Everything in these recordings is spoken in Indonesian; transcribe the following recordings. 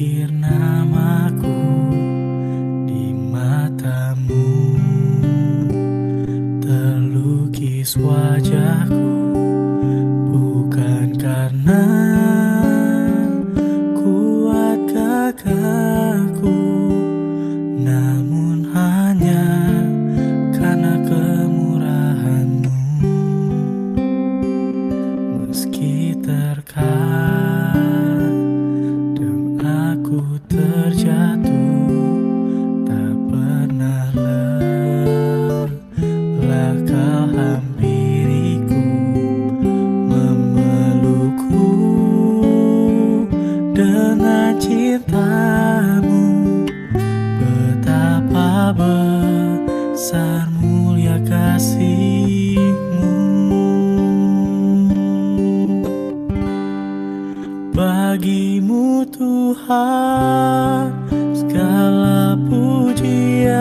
Ukir namaku di matamu, terlukis wajahku bukan karena kuat gagahku, namun hanya karena kemurahan-Mu. Meski terkadang aku terjatuh, tak pernah lelah Kau hampiriku, memelukku dengan cinta-Mu. Betapa besar mulia kasih-Mu. Bagi-Mu Tuhan segala pujian,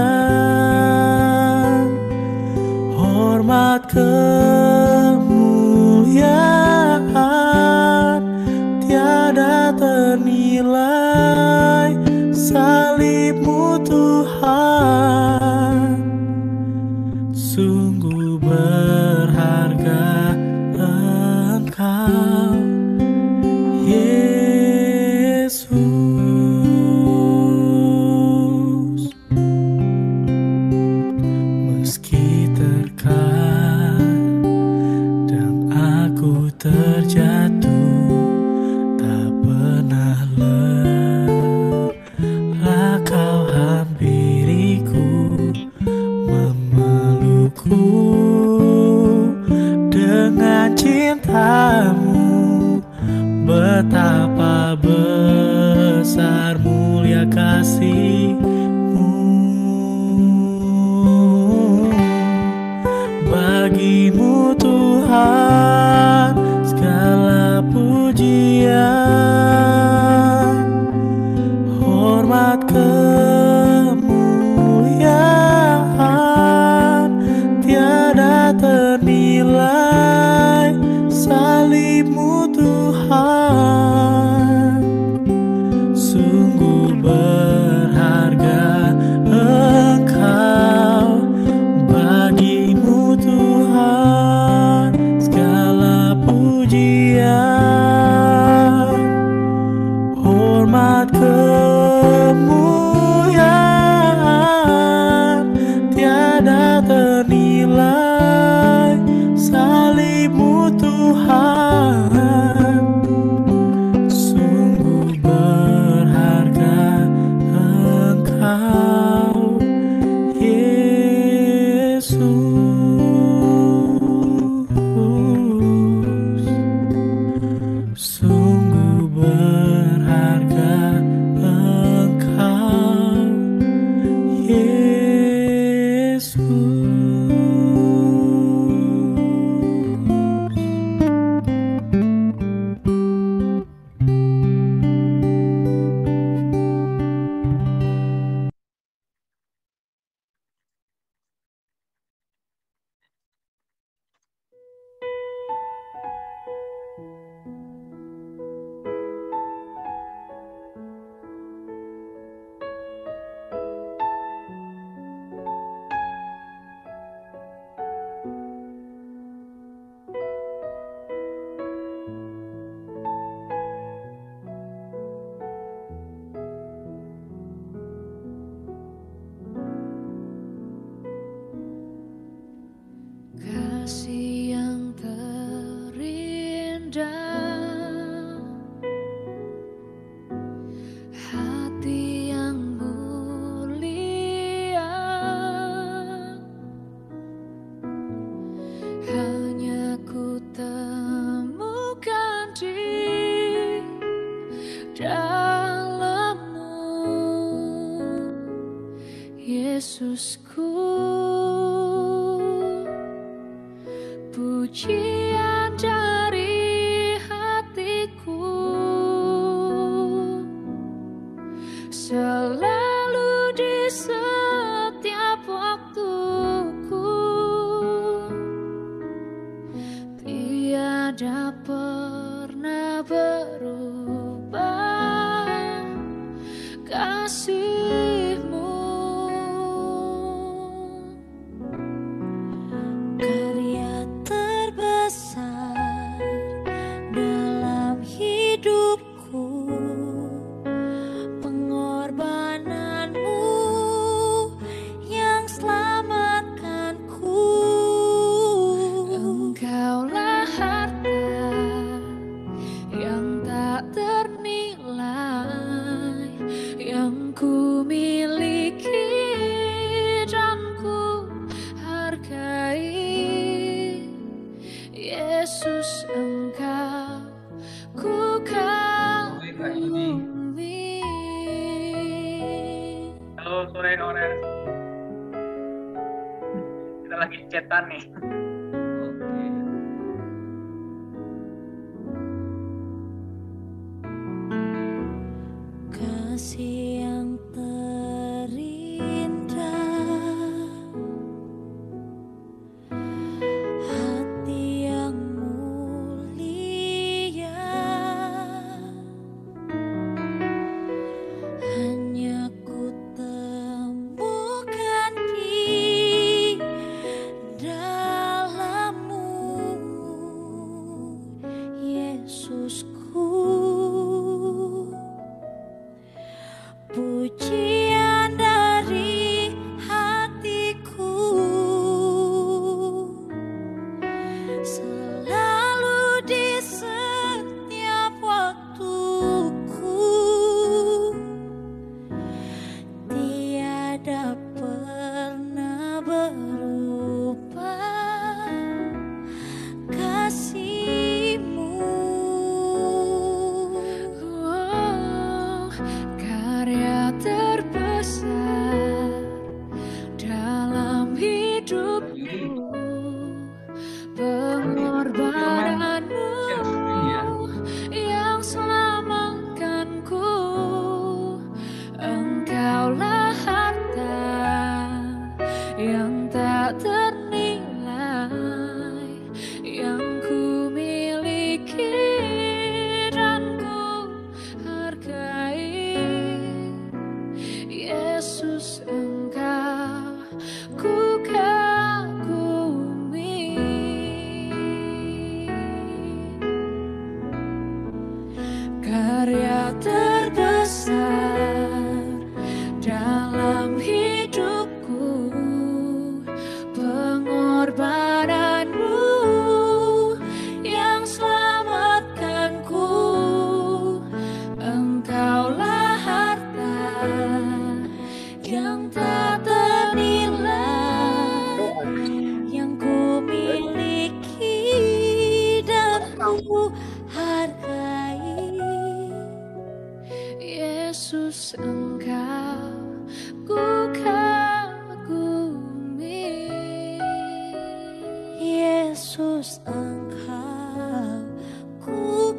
hormat kemuliaan tiada ternilai. Salib-Mu Tuhan sungguh berharga. Engkau Yesus. Meski terkadang aku terjatuh, tak pernah lelah Kau hampiriku, memelukku dengan cinta-Mu. Betapa besar mulia kasih-Mu. Bagi-Mu Tuhan segala pujian, hormat kemuliaan tiada ternilai. Salib-Mu Tuhan sungguh berharga. Engkau, bagi-Mu Tuhan segala pujian, hormat kemuliaan tiada ternilai. Salib-Mu Tuhan sungguh berharga. Engkau Yesus sungguh berharga. Engkau Yesus. Kasih yang terindah, hati yang mulia, hanya ku temukan di dalam-Mu, Yesusku. Pujian dari hatiku selalu di setiap waktuku, tiada pernah berubah. tak ternilai yang ku miliki dan ku hargai. Yesus, Engkau ku Sore Kak Yudi. kagumi. Halo sore Ores. Kita lagi chatan nih. Oke. Kasih yang terindah, hati yang mulia, hanya ku temukan di dalam-Mu, Yesusku. Pujian dari hatiku selalu di setiap waktuku, tiada pernah berubah kasih-Mu. Oh, karya terbesar dalam hidupku, pengorbananmu Share screen ya. yang selamatkanku. Engkaulah harta yang tak ternilai yang ku miliki dan ku hargai. Yesus, Engkau ku kagumi. Karya terbesar dalam hidupku, pengorbananmu yang selamatkanku. Engkaulah harta yang tak ternilai yang ku miliki dan ku hargai. Yesus, Engkau ku kagumi. Yesus, Engkau ku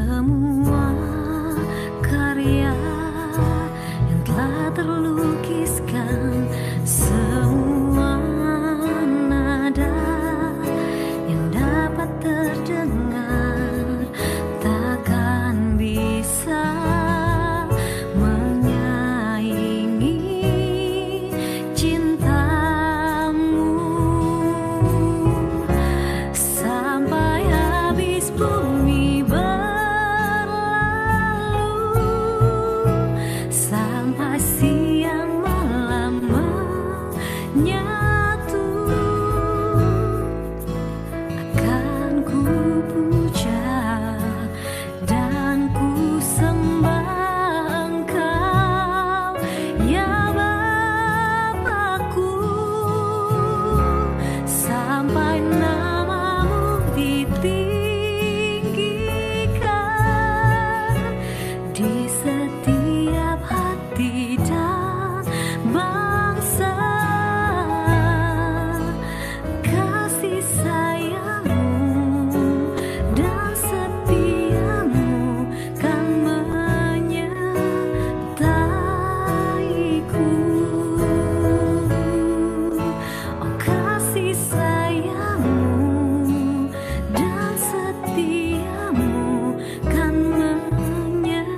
semua karya yang telah terlukiskan, semua nada yang dapat terdengar takkan bisa menyaingi cintamu. Sampai habis bumi berlalu, sampai siang malam menyatu, akan ku puja dan ku sembah Engkau, ya Bapakku, sampai namamu ditinggikan di setiap hati dan bangsa. Kasih sayangmu dan setiamu kan menyertaiku. Oh, kasih sayangmu dan setiamu kan menyertaiku.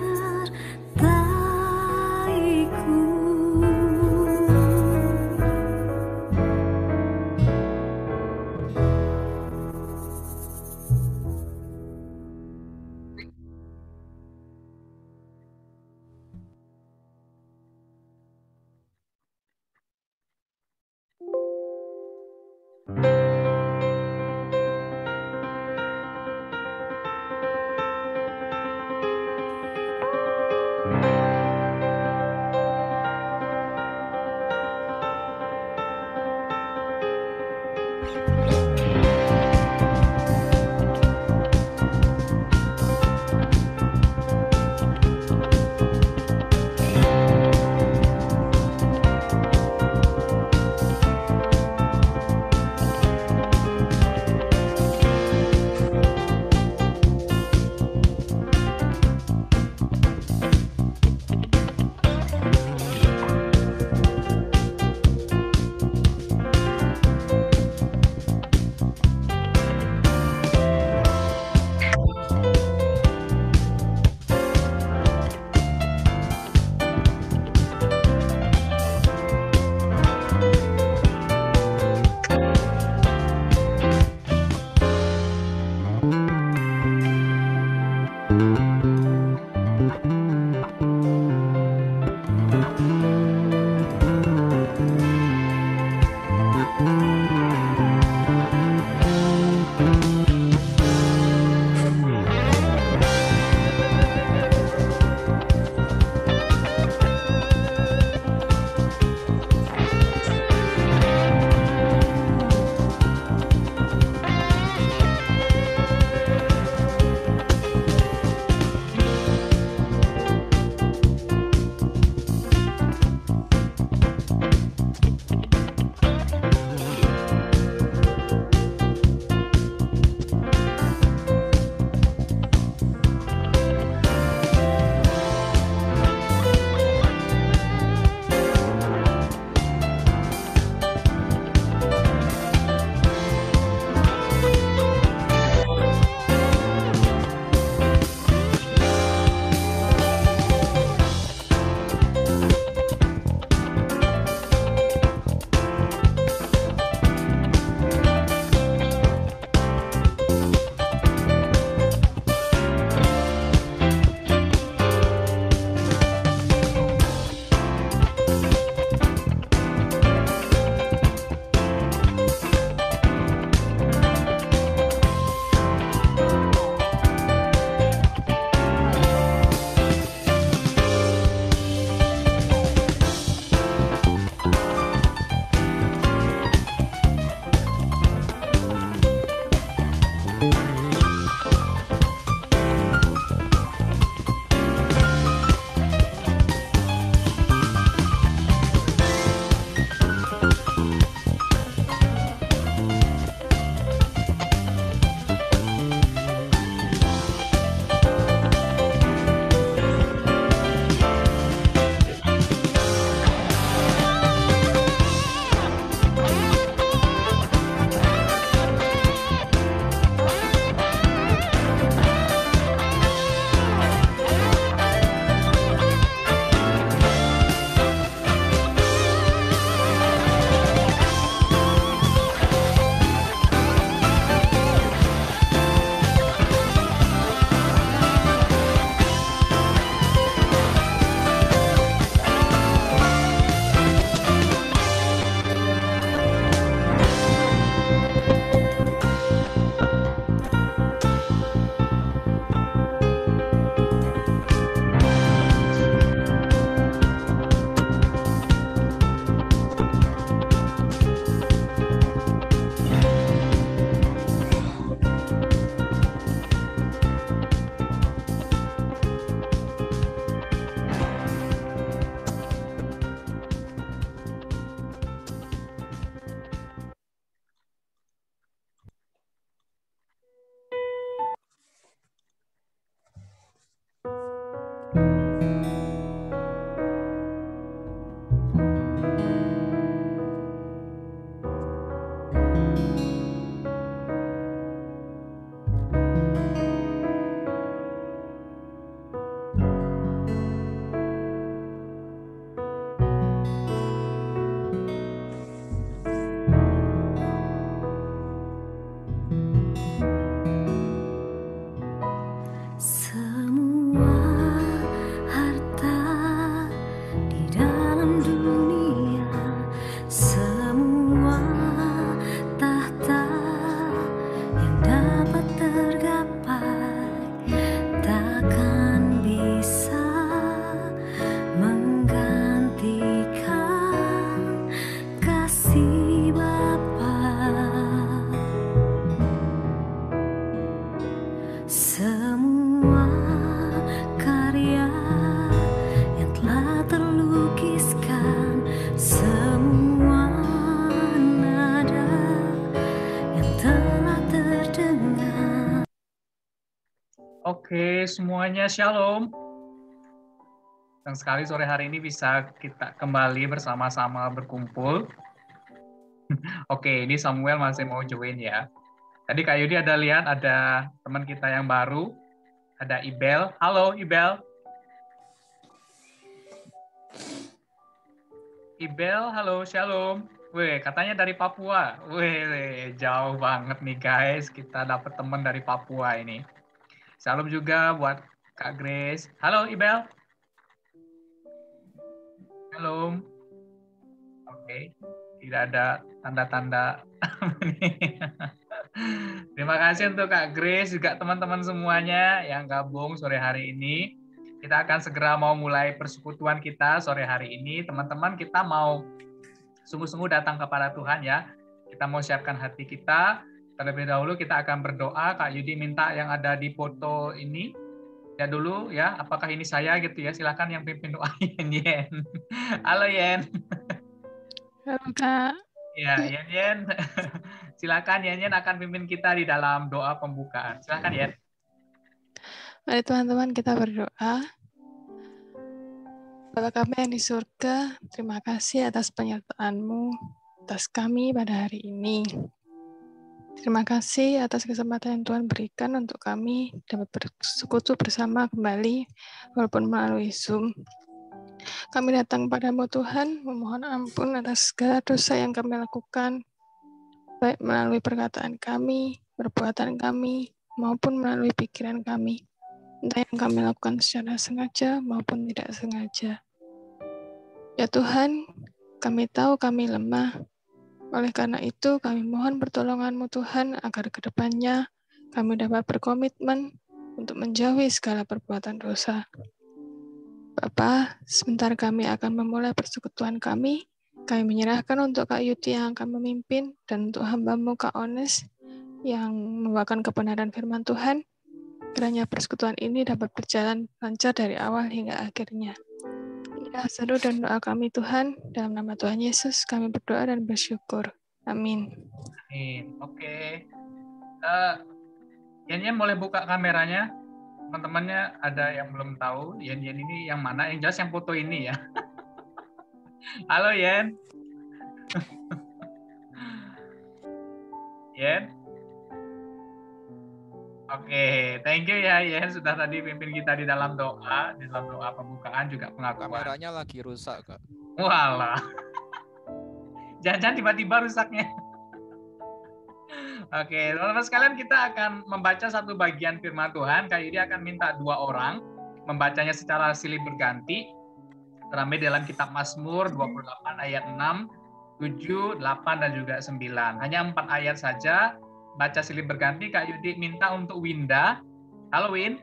Semua harta di dalam dunia, semua tahta yang dapat tergapai, takkan bisa menggantikan kasih Bapa. Semua karya yang telah terlukiskan, semua nada yang telah terdengar. Oke, semuanya shalom. Senang sekali sore hari ini bisa kita kembali bersama-sama berkumpul. Oke, ini Samuel masih mau join ya. Tadi Kak Yudi ada lihat ada teman kita yang baru, ada Ibel. Halo Ibel. Ibel, halo, shalom. Weh, katanya dari Papua. Weh, jauh banget nih guys. Kita dapat teman dari Papua ini. Salam juga buat Kak Grace. Halo Ibel. Halo. Oke, tidak ada tanda-tanda. Terima kasih untuk Kak Grace, juga teman-teman semuanya yang gabung sore hari ini. Kita akan segera mau mulai persekutuan kita sore hari ini. Teman-teman, kita mau sungguh-sungguh datang kepada Tuhan ya. Kita mau siapkan hati kita. Terlebih dahulu kita akan berdoa. Kak Yudi minta yang ada di foto ini ya dulu ya. Apakah ini saya gitu ya? Silakan yang pimpin doa. Yen. Halo Yen. Halo Kak, Ya, Yen. Silakan Yen akan pimpin kita di dalam doa pembukaan. Silakan Yen. mari teman-teman kita berdoa. Bapa kami yang di surga, terima kasih atas penyertaan-Mu atas kami pada hari ini. Terima kasih atas kesempatan yang Tuhan berikan untuk kami dapat bersekutu bersama kembali, walaupun melalui Zoom. Kami datang padamu Tuhan, memohon ampun atas segala dosa yang kami lakukan, baik melalui perkataan kami, perbuatan kami, maupun melalui pikiran kami. Entah yang kami lakukan secara sengaja maupun tidak sengaja. Ya Tuhan, kami tahu kami lemah. Oleh karena itu, kami mohon pertolongan-Mu Tuhan, agar ke depannya kami dapat berkomitmen untuk menjauhi segala perbuatan dosa. Bapa, sebentar kami akan memulai persekutuan kami. Kami menyerahkan untuk Kak Yuti yang akan memimpin, dan untuk hamba-Mu Kak Ones yang membawakan kebenaran firman Tuhan. Kiranya persekutuan ini dapat berjalan lancar dari awal hingga akhirnya. Inilah seru dan doa kami Tuhan, dalam nama Tuhan Yesus kami berdoa dan bersyukur. Amin. Amin. Oke. Yen boleh buka kameranya. Teman-temannya ada yang belum tahu, Yen ini yang mana? Yang jelas yang foto ini ya. Halo Yen. Yen. Oke, thank you ya Yen sudah tadi pimpin kita di dalam doa pembukaan juga pengakuan. Kameranya lagi rusak, Kak. Walah. Jangan-jangan tiba-tiba rusaknya. Oke, teman-teman sekalian, kita akan membaca satu bagian firman Tuhan. Kak Yudi akan minta 2 orang membacanya secara silih berganti. Terambil dalam kitab Mazmur 28 ayat 6, 7, 8, dan juga 9. Hanya 4 ayat saja. Baca silih berganti. Kak Yudi minta untuk Winda. Halo Win.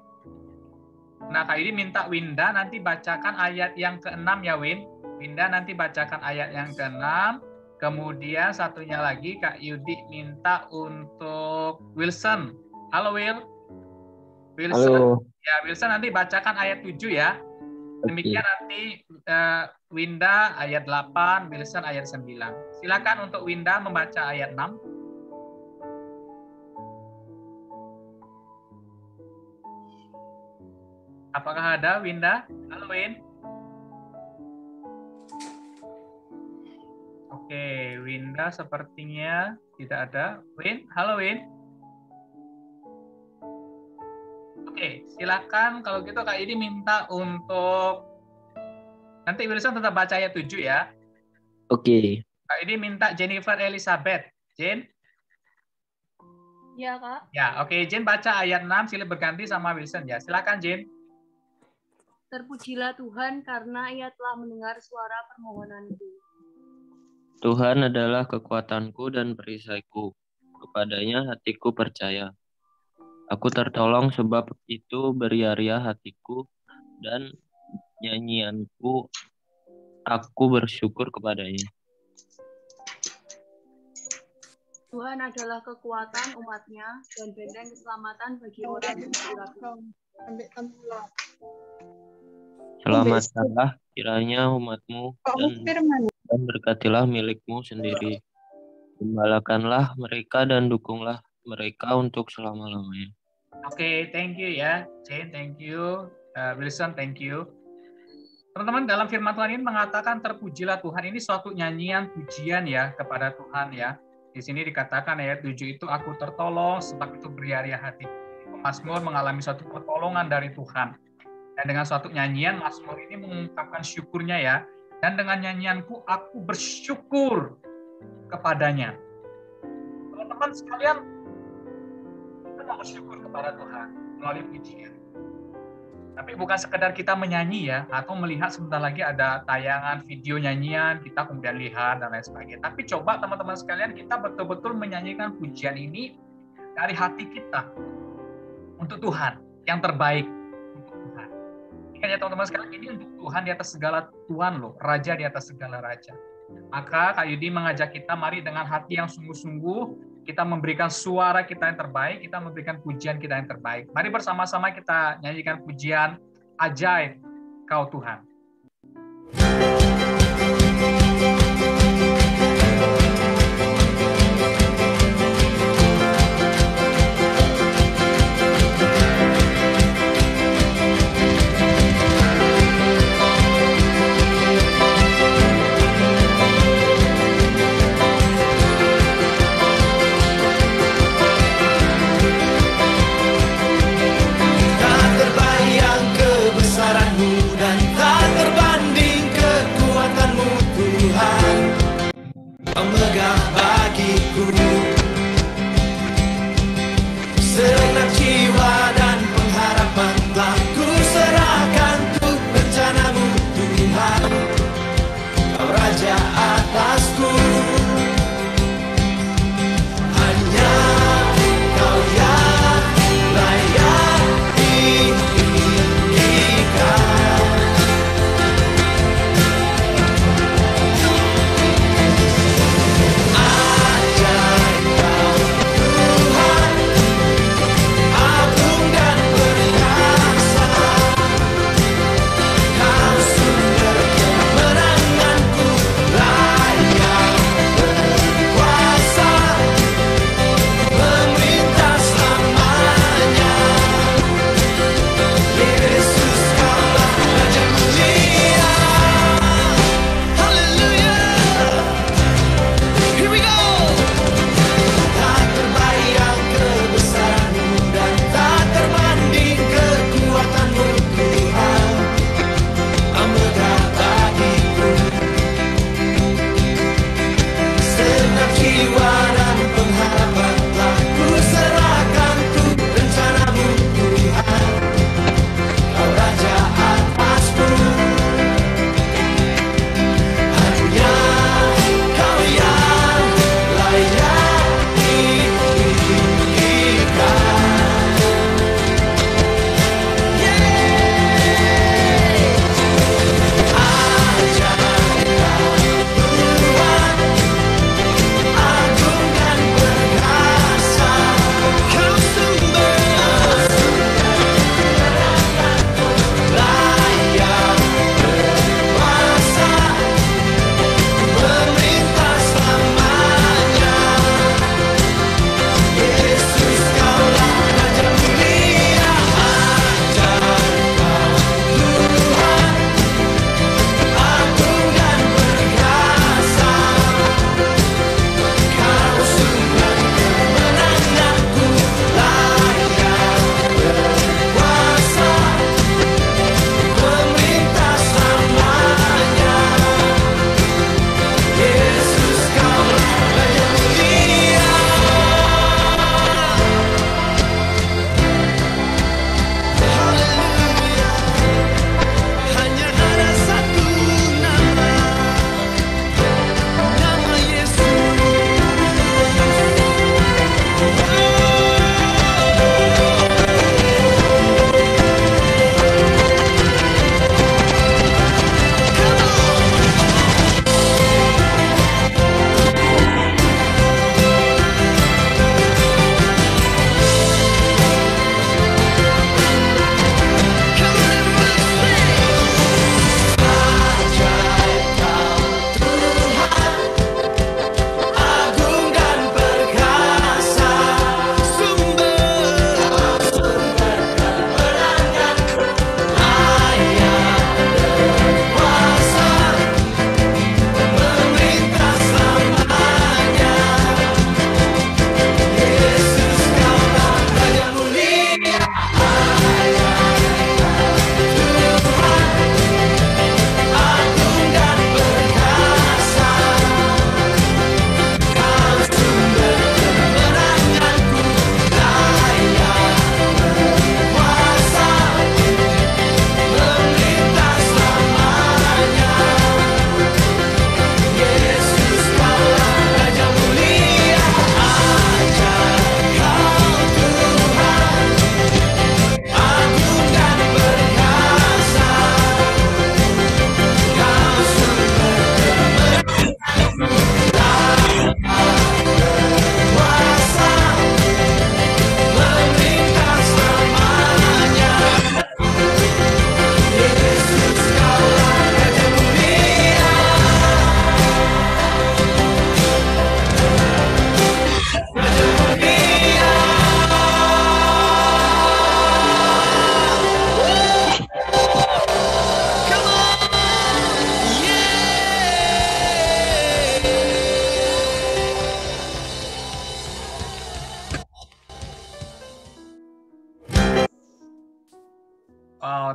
Nah, Kak Yudi minta Winda nanti bacakan ayat yang ke-6 ya Win. Winda nanti bacakan ayat yang ke-6. Kemudian satunya lagi Kak Yudi minta untuk Wilson. Halo Will. Wilson. Halo. Ya, Wilson nanti bacakan ayat 7 ya. Demikian nanti Winda ayat 8, Wilson ayat 9. Silakan untuk Winda membaca ayat 6. Apakah ada Winda? Halo Win. Oke, Winda sepertinya tidak ada. Win, halo Win. Oke, silakan kalau gitu Kak Idi minta untuk nanti Wilson tetap baca ayat 7 ya. Oke. Kak Idi minta Jennifer Elizabeth. Jen? Ya, Kak. Ya, oke. Jen baca ayat 6 silih berganti sama Wilson ya. Silakan Jen. Terpujilah Tuhan karena Ia telah mendengar suara permohonanku. Tuhan adalah kekuatanku dan perisaiku. Kepadanya hatiku percaya. Aku tertolong sebab itu beria-ria hatiku dan nyanyianku aku bersyukur kepadanya. Tuhan adalah kekuatan umatnya dan benteng keselamatan bagi orang yang berdoa. Selamatkanlah kiranya umatmu dan berkatilah milikmu sendiri. Gembalakanlah mereka dan dukunglah mereka untuk selama-lamanya. Oke, thank you ya. Jane, thank you. Wilson, thank you. Teman-teman, dalam firman Tuhan ini mengatakan terpujilah Tuhan. Ini suatu nyanyian pujian ya kepada Tuhan ya. Di sini dikatakan ayat 7 itu aku tertolong sebab itu beria-ria hati. Mazmur mengalami suatu pertolongan dari Tuhan. Dan dengan suatu nyanyian, Mazmur ini mengungkapkan syukurnya ya. Dan dengan nyanyianku aku bersyukur kepadanya. Teman-teman sekalian, kita mau bersyukur kepada Tuhan melalui pujian. Tapi bukan sekedar kita menyanyi ya, atau melihat sebentar lagi ada tayangan video nyanyian, kita kemudian lihat dan lain sebagainya. Tapi coba teman-teman sekalian, kita betul-betul menyanyikan pujian ini dari hati kita untuk Tuhan, yang terbaik untuk Tuhan. Ingat ya teman-teman sekalian, ini untuk Tuhan di atas segala Tuhan loh, Raja di atas segala Raja. Maka Kak Yudi mengajak kita, mari dengan hati yang sungguh-sungguh, kita memberikan suara kita yang terbaik, kita memberikan pujian kita yang terbaik. Mari bersama-sama kita nyanyikan pujian Ajaib Kau Tuhan.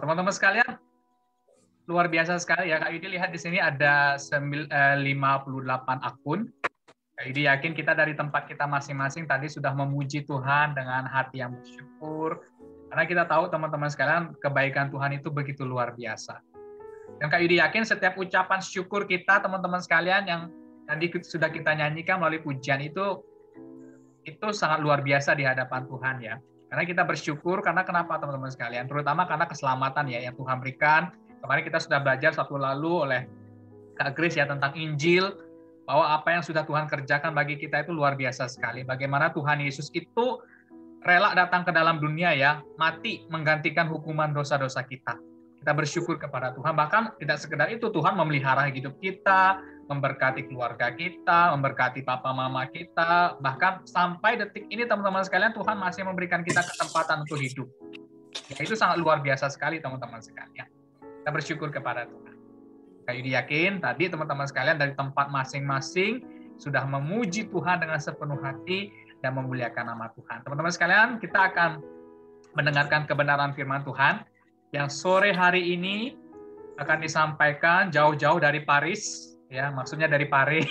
teman-teman sekalian, luar biasa sekali ya. Kak Yudi lihat di sini ada 58 akun. Kak Yudi yakin kita dari tempat kita masing-masing tadi sudah memuji Tuhan dengan hati yang bersyukur. Karena kita tahu teman-teman sekalian, kebaikan Tuhan itu begitu luar biasa. Dan Kak Yudi yakin setiap ucapan syukur kita, teman-teman sekalian, yang tadi sudah kita nyanyikan melalui pujian itu sangat luar biasa di hadapan Tuhan ya. Karena kita bersyukur, karena kenapa teman-teman sekalian? Terutama karena keselamatan ya yang Tuhan berikan. Kemarin kita sudah belajar Sabtu lalu oleh Kak Grace ya tentang Injil, bahwa apa yang sudah Tuhan kerjakan bagi kita itu luar biasa sekali. Bagaimana Tuhan Yesus itu rela datang ke dalam dunia ya, mati menggantikan hukuman dosa-dosa kita. Kita bersyukur kepada Tuhan, bahkan tidak sekedar itu, Tuhan memelihara hidup kita, memberkati keluarga kita, memberkati papa mama kita, bahkan sampai detik ini teman-teman sekalian, Tuhan masih memberikan kita kesempatan untuk hidup. Ya, itu sangat luar biasa sekali teman-teman sekalian. Kita bersyukur kepada Tuhan. Kak Yudi yakin tadi teman-teman sekalian dari tempat masing-masing sudah memuji Tuhan dengan sepenuh hati dan memuliakan nama Tuhan. Teman-teman sekalian, kita akan mendengarkan kebenaran firman Tuhan yang sore hari ini akan disampaikan jauh-jauh dari Paris, ya maksudnya dari Pare,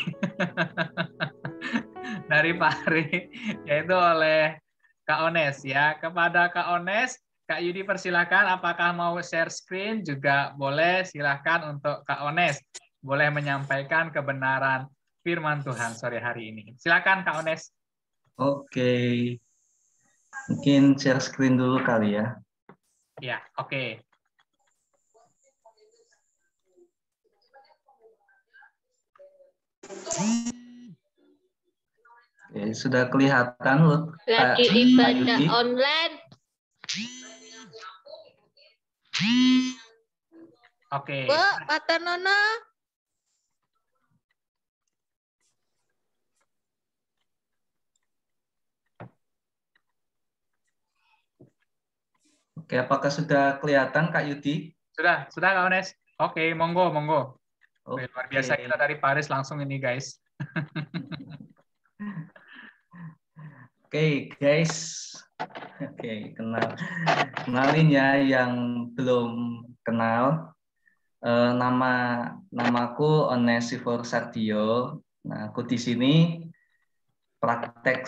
dari Pare, yaitu oleh Kak Ones ya. Kepada Kak Ones, Kak Yudi persilakan, apakah mau share screen juga boleh, silakan untuk Kak Ones boleh menyampaikan kebenaran firman Tuhan sore hari ini. Silakan Kak Ones. Oke, mungkin share screen dulu kali ya. Ya, oke. Oke, sudah kelihatan loh. Lagi ibadah online. Oke. Bu, kata Nona. Oke, apakah sudah kelihatan Kak Yudi? Sudah Kak Ones. Oke, monggo. Oke. Luar biasa kita dari Paris langsung ini guys. Oke, guys. Oke, kenalin ya yang belum kenal. Namaku Onesifor Sardio. Nah, aku di sini praktek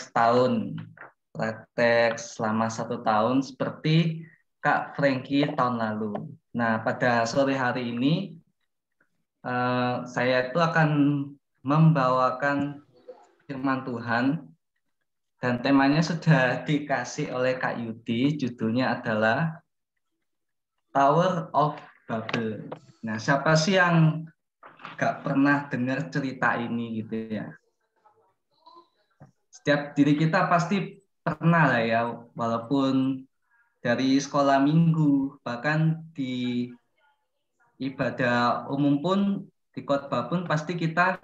selama 1 tahun seperti Kak Frankie tahun lalu. Nah, pada sore hari ini saya itu akan membawakan firman Tuhan dan temanya sudah dikasih oleh Kak Yudi, judulnya adalah Tower of Babel. Nah, siapa sih yang gak pernah dengar cerita ini gitu ya? Setiap diri kita pasti pernah lah ya, walaupun dari sekolah minggu, bahkan di ibadah umum pun, di khotbah pun pasti kita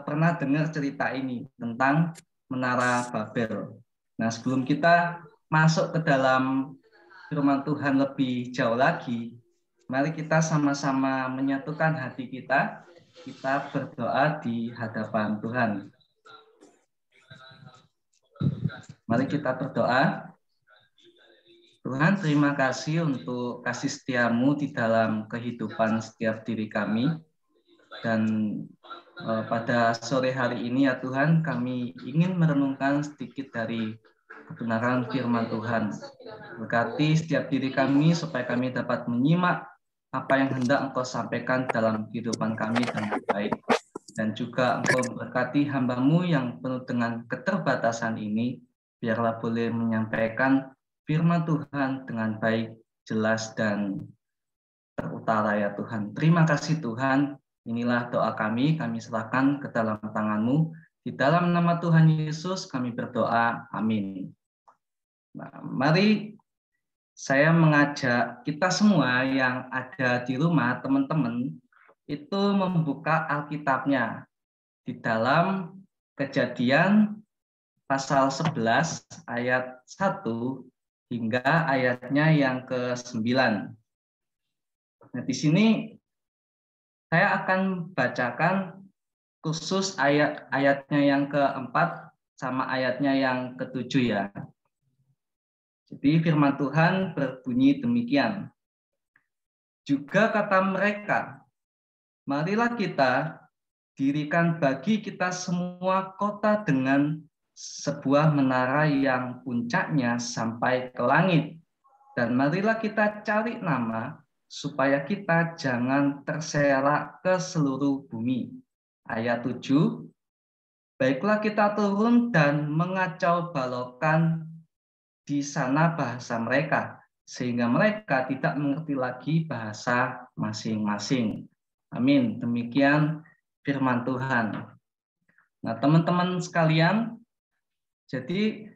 pernah dengar cerita ini tentang Menara Babel. Nah, sebelum kita masuk ke dalam firman Tuhan lebih jauh lagi, mari kita sama-sama menyatukan hati kita berdoa di hadapan Tuhan. Mari kita berdoa. Tuhan, terima kasih untuk kasih setia-Mu di dalam kehidupan setiap diri kami. Dan pada sore hari ini ya Tuhan, kami ingin merenungkan sedikit dari kebenaran firman Tuhan. Berkati setiap diri kami supaya kami dapat menyimak apa yang hendak Engkau sampaikan dalam kehidupan kami dengan baik. Dan juga Engkau berkati hamba-Mu yang penuh dengan keterbatasan ini, biarlah boleh menyampaikan firman Tuhan dengan baik, jelas, dan terutara ya Tuhan. Terima kasih Tuhan. Inilah doa kami serahkan ke dalam tangan-Mu. Di dalam nama Tuhan Yesus kami berdoa. Amin. Nah, mari saya mengajak kita semua yang ada di rumah, teman-teman, itu membuka Alkitabnya di dalam Kejadian pasal 11 ayat 1 hingga ayatnya yang ke-9. Nah, di sini saya akan bacakan khusus ayatnya yang ke-4 sama ayatnya yang ke-7 ya. Jadi firman Tuhan berbunyi demikian. Juga kata mereka, marilah kita dirikan bagi kita semua kota dengan sebuah menara yang puncaknya sampai ke langit. Dan marilah kita cari nama supaya kita jangan terserak ke seluruh bumi. Ayat 7, baiklah kita turun dan mengacau balokkan di sana bahasa mereka, sehingga mereka tidak mengerti lagi bahasa masing-masing. Amin. Demikian firman Tuhan. Nah, teman-teman sekalian, jadi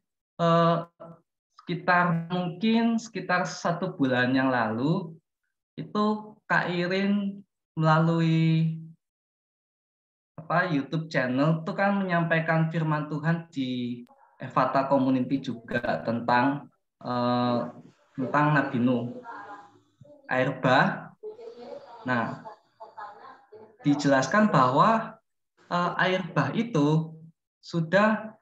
sekitar 1 bulan yang lalu itu Kak Irin melalui YouTube channel itu kan menyampaikan firman Tuhan di Evata Community juga tentang Nabi Nuh, air bah. Nah, dijelaskan bahwa air bah itu sudah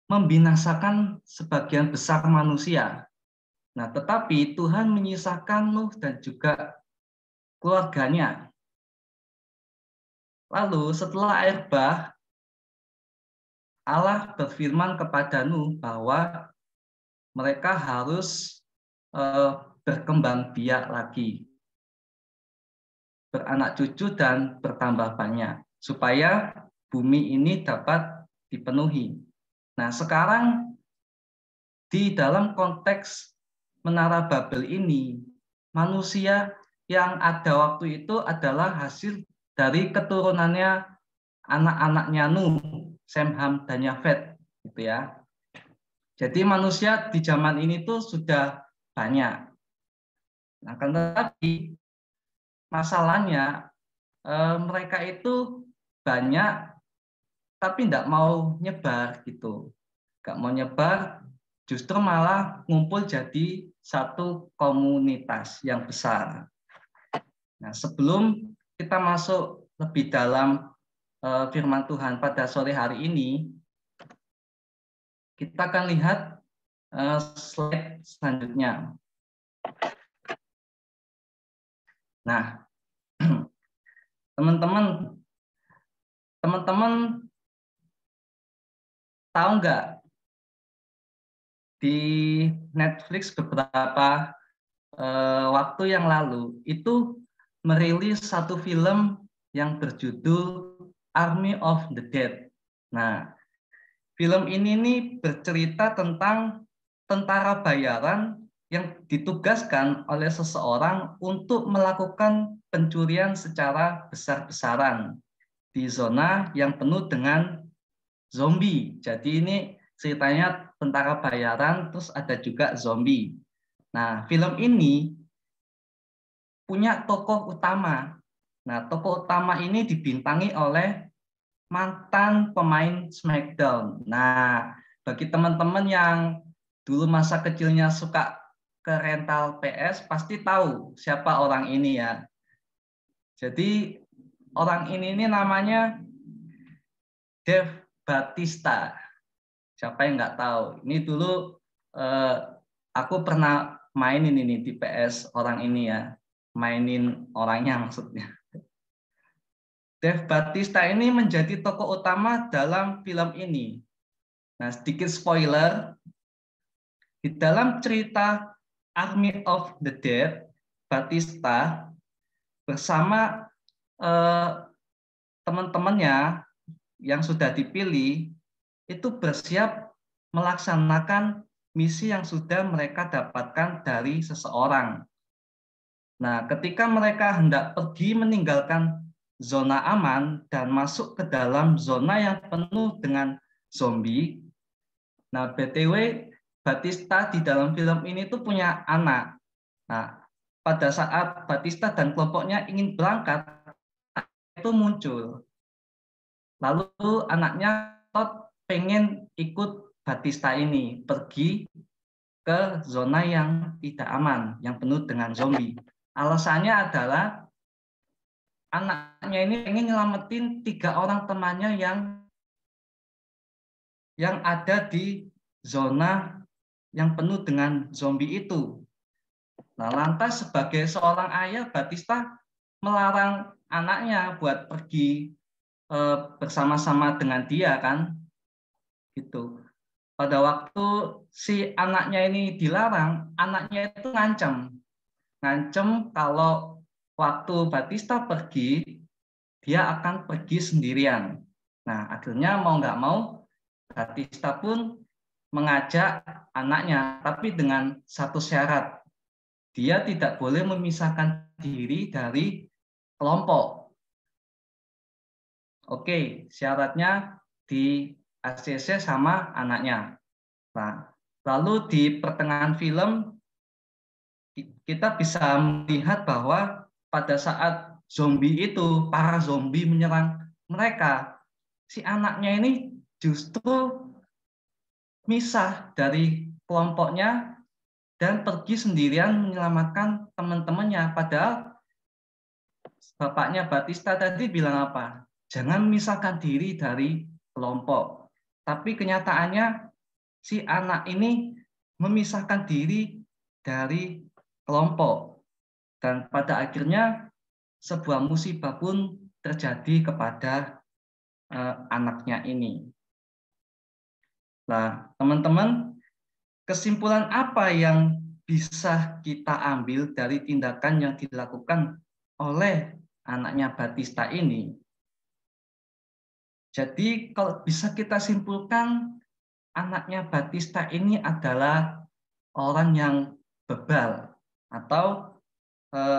membinasakan sebagian besar manusia. Nah, tetapi Tuhan menyisakan Nuh dan juga keluarganya. Lalu setelah air bah, Allah berfirman kepada Nuh bahwa mereka harus berkembang biak lagi, beranak cucu dan bertambah banyak, supaya bumi ini dapat dipenuhi. Nah, sekarang di dalam konteks Menara Babel ini, manusia yang ada waktu itu adalah hasil dari keturunannya anak-anaknya Nuh, Sem, Ham, dan Yafet, gitu ya. Jadi manusia di zaman ini tuh sudah banyak. Nah, kan tetapi masalahnya mereka itu banyak, tapi tidak mau nyebar gitu, nggak mau nyebar, justru malah ngumpul jadi satu komunitas yang besar. Nah, sebelum kita masuk lebih dalam firman Tuhan pada sore hari ini, kita akan lihat slide selanjutnya. Nah, teman-teman tahu nggak di Netflix beberapa waktu yang lalu itu merilis satu film yang berjudul Army of the Dead. Nah, film ini nih bercerita tentang tentara bayaran yang ditugaskan oleh seseorang untuk melakukan pencurian secara besar-besaran di zona yang penuh dengan zombie. Jadi ini ceritanya tentara bayaran, terus ada juga zombie. Nah, film ini punya tokoh utama. Nah, tokoh utama ini dibintangi oleh mantan pemain SmackDown. Nah, bagi teman-teman yang dulu masa kecilnya suka ke rental PS, pasti tahu siapa orang ini ya. Jadi, orang ini namanya Dave Bautista. Siapa yang nggak tahu? Ini dulu aku pernah mainin ini di PS orang ini ya. Mainin orangnya maksudnya. Dave Bautista ini menjadi tokoh utama dalam film ini. Nah, sedikit spoiler, di dalam cerita Army of the Dead, Bautista bersama teman-temannya yang sudah dipilih itu bersiap melaksanakan misi yang sudah mereka dapatkan dari seseorang. Nah, ketika mereka hendak pergi meninggalkan zona aman dan masuk ke dalam zona yang penuh dengan zombie. Nah, BTW, Bautista di dalam film ini tuh punya anak. Nah, pada saat Bautista dan kelompoknya ingin berangkat, itu muncul. Lalu anaknya pengen ikut Bautista ini pergi ke zona yang tidak aman, yang penuh dengan zombie. Alasannya adalah anaknya ini pengen nyelamatin 3 orang temannya yang ada di zona yang penuh dengan zombie itu. Nah, lantas sebagai seorang ayah, Batista melarang anaknya buat pergi bersama-sama dengan dia kan, gitu. Pada waktu si anaknya ini dilarang, anaknya itu ngancem kalau waktu Batista pergi, dia akan pergi sendirian. Nah, akhirnya mau nggak mau, Batista pun mengajak anaknya, tapi dengan satu syarat. Dia tidak boleh memisahkan diri dari kelompok. Oke, syaratnya di ACC sama anaknya. Nah, lalu di pertengahan film kita bisa melihat bahwa pada saat para zombie menyerang mereka, si anaknya ini justru misah dari kelompoknya dan pergi sendirian menyelamatkan teman-temannya. Padahal bapaknya Batista tadi bilang apa? Jangan memisahkan diri dari kelompok. Tapi kenyataannya si anak ini memisahkan diri dari kelompok. Dan pada akhirnya sebuah musibah pun terjadi kepada anaknya ini. Nah, teman-teman, kesimpulan apa yang bisa kita ambil dari tindakan yang dilakukan oleh anaknya Batista ini? Jadi kalau bisa kita simpulkan, anaknya Batista ini adalah orang yang bebal atau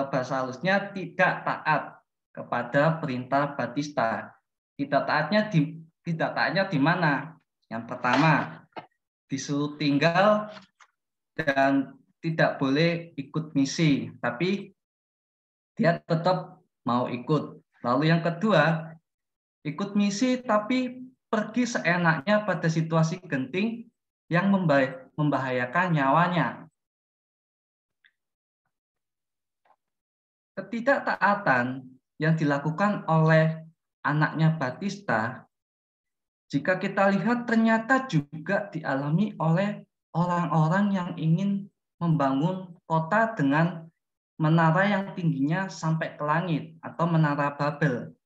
bahasa halusnya tidak taat kepada perintah Batista. Tidak taatnya di mana? Yang pertama, disuruh tinggal dan tidak boleh ikut misi, tapi dia tetap mau ikut. Lalu yang kedua, ikut misi tapi pergi seenaknya pada situasi genting yang membahayakan nyawanya. Ketidaktaatan yang dilakukan oleh anaknya Batista, jika kita lihat ternyata juga dialami oleh orang-orang yang ingin membangun kota dengan menara yang tingginya sampai ke langit atau menara Babel.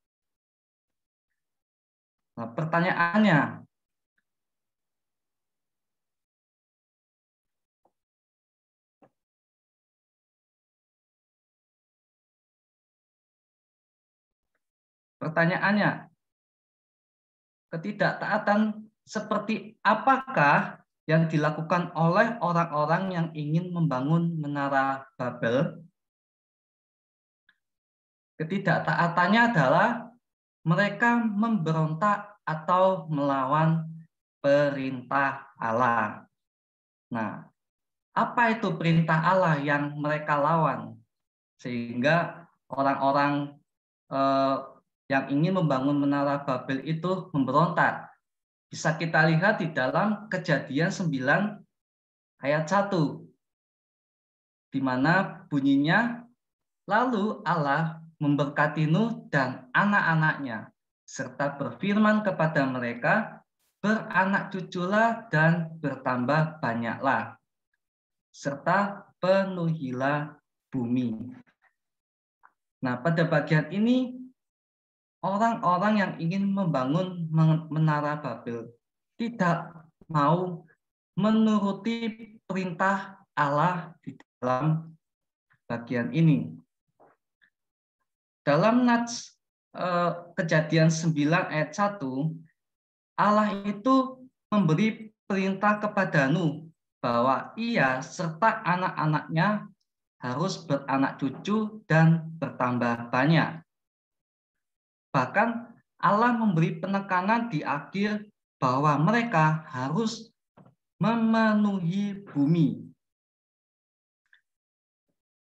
Nah, pertanyaannya, ketidaktaatan seperti apakah yang dilakukan oleh orang-orang yang ingin membangun menara Babel? Ketidaktaatannya adalah mereka memberontak atau melawan perintah Allah. Nah, apa itu perintah Allah yang mereka lawan? Sehingga orang-orang yang ingin membangun menara Babel itu memberontak. Bisa kita lihat di dalam Kejadian 9 ayat 1, di mana bunyinya, lalu Allah memberkati Nuh dan anak-anaknya, serta berfirman kepada mereka, beranak cuculah dan bertambah banyaklah, serta penuhilah bumi. Nah, pada bagian ini, orang-orang yang ingin membangun menara Babel tidak mau menuruti perintah Allah di dalam bagian ini. Dalam Nats Kejadian 9 ayat 1, Allah itu memberi perintah kepada Nuh bahwa ia serta anak-anaknya harus beranak cucu dan bertambah banyak. Bahkan Allah memberi penekanan di akhir bahwa mereka harus memenuhi bumi.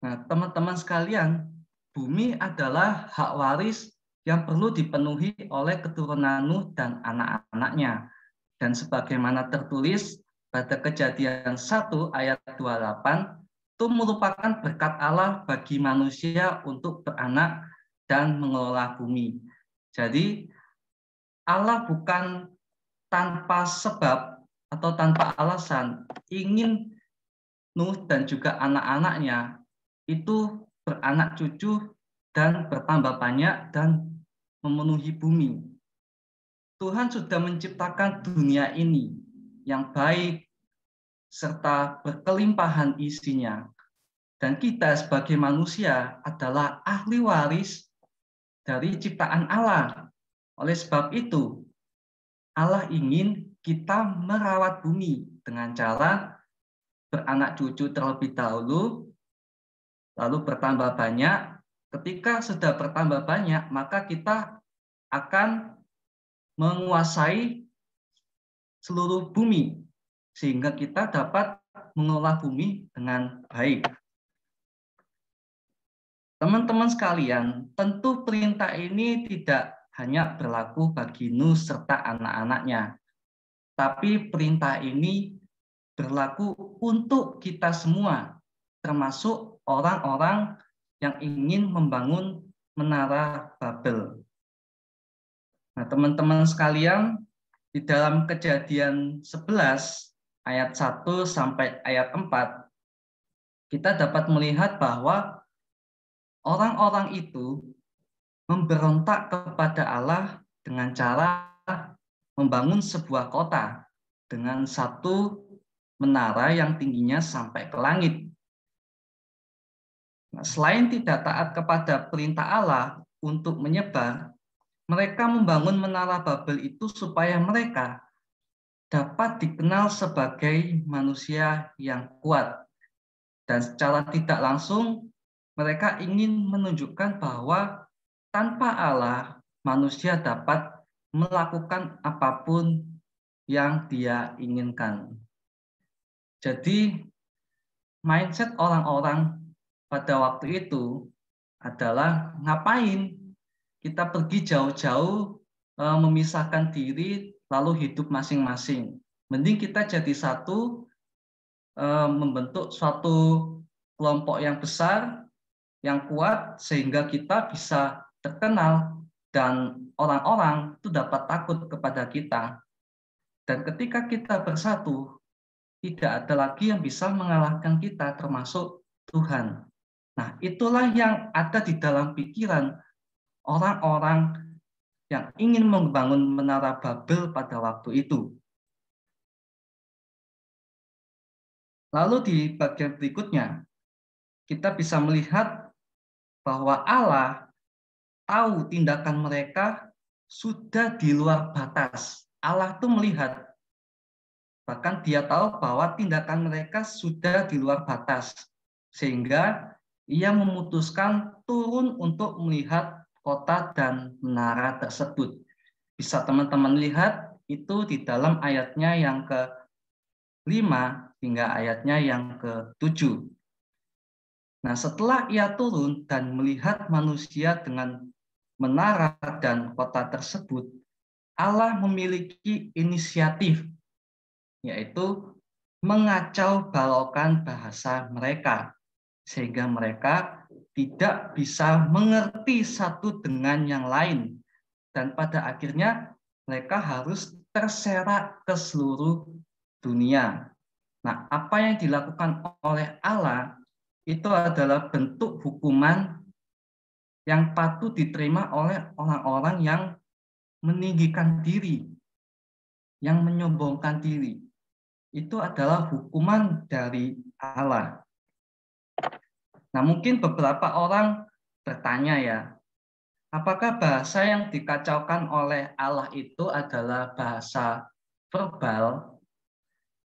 Nah, teman-teman sekalian, bumi adalah hak waris yang perlu dipenuhi oleh keturunan Nuh dan anak-anaknya. Dan sebagaimana tertulis pada Kejadian 1 ayat 28, itu merupakan berkat Allah bagi manusia untuk beranak dan mengelola bumi. Jadi Allah bukan tanpa sebab atau tanpa alasan ingin Nuh dan juga anak-anaknya itu beranak cucu dan bertambah banyak dan memenuhi bumi. Tuhan sudah menciptakan dunia ini yang baik serta berkelimpahan isinya. Dan kita sebagai manusia adalah ahli waris dari ciptaan Allah. Oleh sebab itu, Allah ingin kita merawat bumi dengan cara beranak cucu terlebih dahulu, lalu bertambah banyak. Ketika sudah bertambah banyak, maka kita akan menguasai seluruh bumi, sehingga kita dapat mengelola bumi dengan baik. Teman-teman sekalian, tentu perintah ini tidak hanya berlaku bagi Nuh serta anak-anaknya, tapi perintah ini berlaku untuk kita semua, termasuk orang-orang yang ingin membangun menara Babel. Nah, teman-teman sekalian, di dalam Kejadian 11 ayat 1 sampai ayat 4, kita dapat melihat bahwa orang-orang itu memberontak kepada Allah dengan cara membangun sebuah kota dengan satu menara yang tingginya sampai ke langit. Nah, selain tidak taat kepada perintah Allah untuk menyebar, mereka membangun menara Babel itu supaya mereka dapat dikenal sebagai manusia yang kuat. Dan secara tidak langsung, mereka ingin menunjukkan bahwa tanpa Allah, manusia dapat melakukan apapun yang dia inginkan. Jadi, mindset orang-orang pada waktu itu adalah ngapain kita pergi jauh-jauh memisahkan diri lalu hidup masing-masing. Mending kita jadi satu, membentuk suatu kelompok yang besar, yang kuat, sehingga kita bisa terkenal dan orang-orang itu dapat takut kepada kita. Dan ketika kita bersatu, tidak ada lagi yang bisa mengalahkan kita, termasuk Tuhan. Nah, itulah yang ada di dalam pikiran orang-orang yang ingin membangun menara Babel pada waktu itu. Lalu di bagian berikutnya, kita bisa melihat bahwa Allah tahu tindakan mereka sudah di luar batas. Allah itu melihat, bahkan dia tahu bahwa tindakan mereka sudah di luar batas. Sehingga ia memutuskan turun untuk melihat kota dan menara tersebut. Bisa teman-teman lihat itu di dalam ayatnya yang ke-5 hingga ayatnya yang ke-7. Nah, setelah ia turun dan melihat manusia dengan menara dan kota tersebut, Allah memiliki inisiatif, yaitu mengacau balaukan bahasa mereka, sehingga mereka tidak bisa mengerti satu dengan yang lain. Dan pada akhirnya mereka harus terserak ke seluruh dunia. Nah, apa yang dilakukan oleh Allah itu adalah bentuk hukuman yang patut diterima oleh orang-orang yang meninggikan diri, yang menyombongkan diri. Itu adalah hukuman dari Allah. Nah, mungkin beberapa orang bertanya ya, apakah bahasa yang dikacaukan oleh Allah itu adalah bahasa verbal?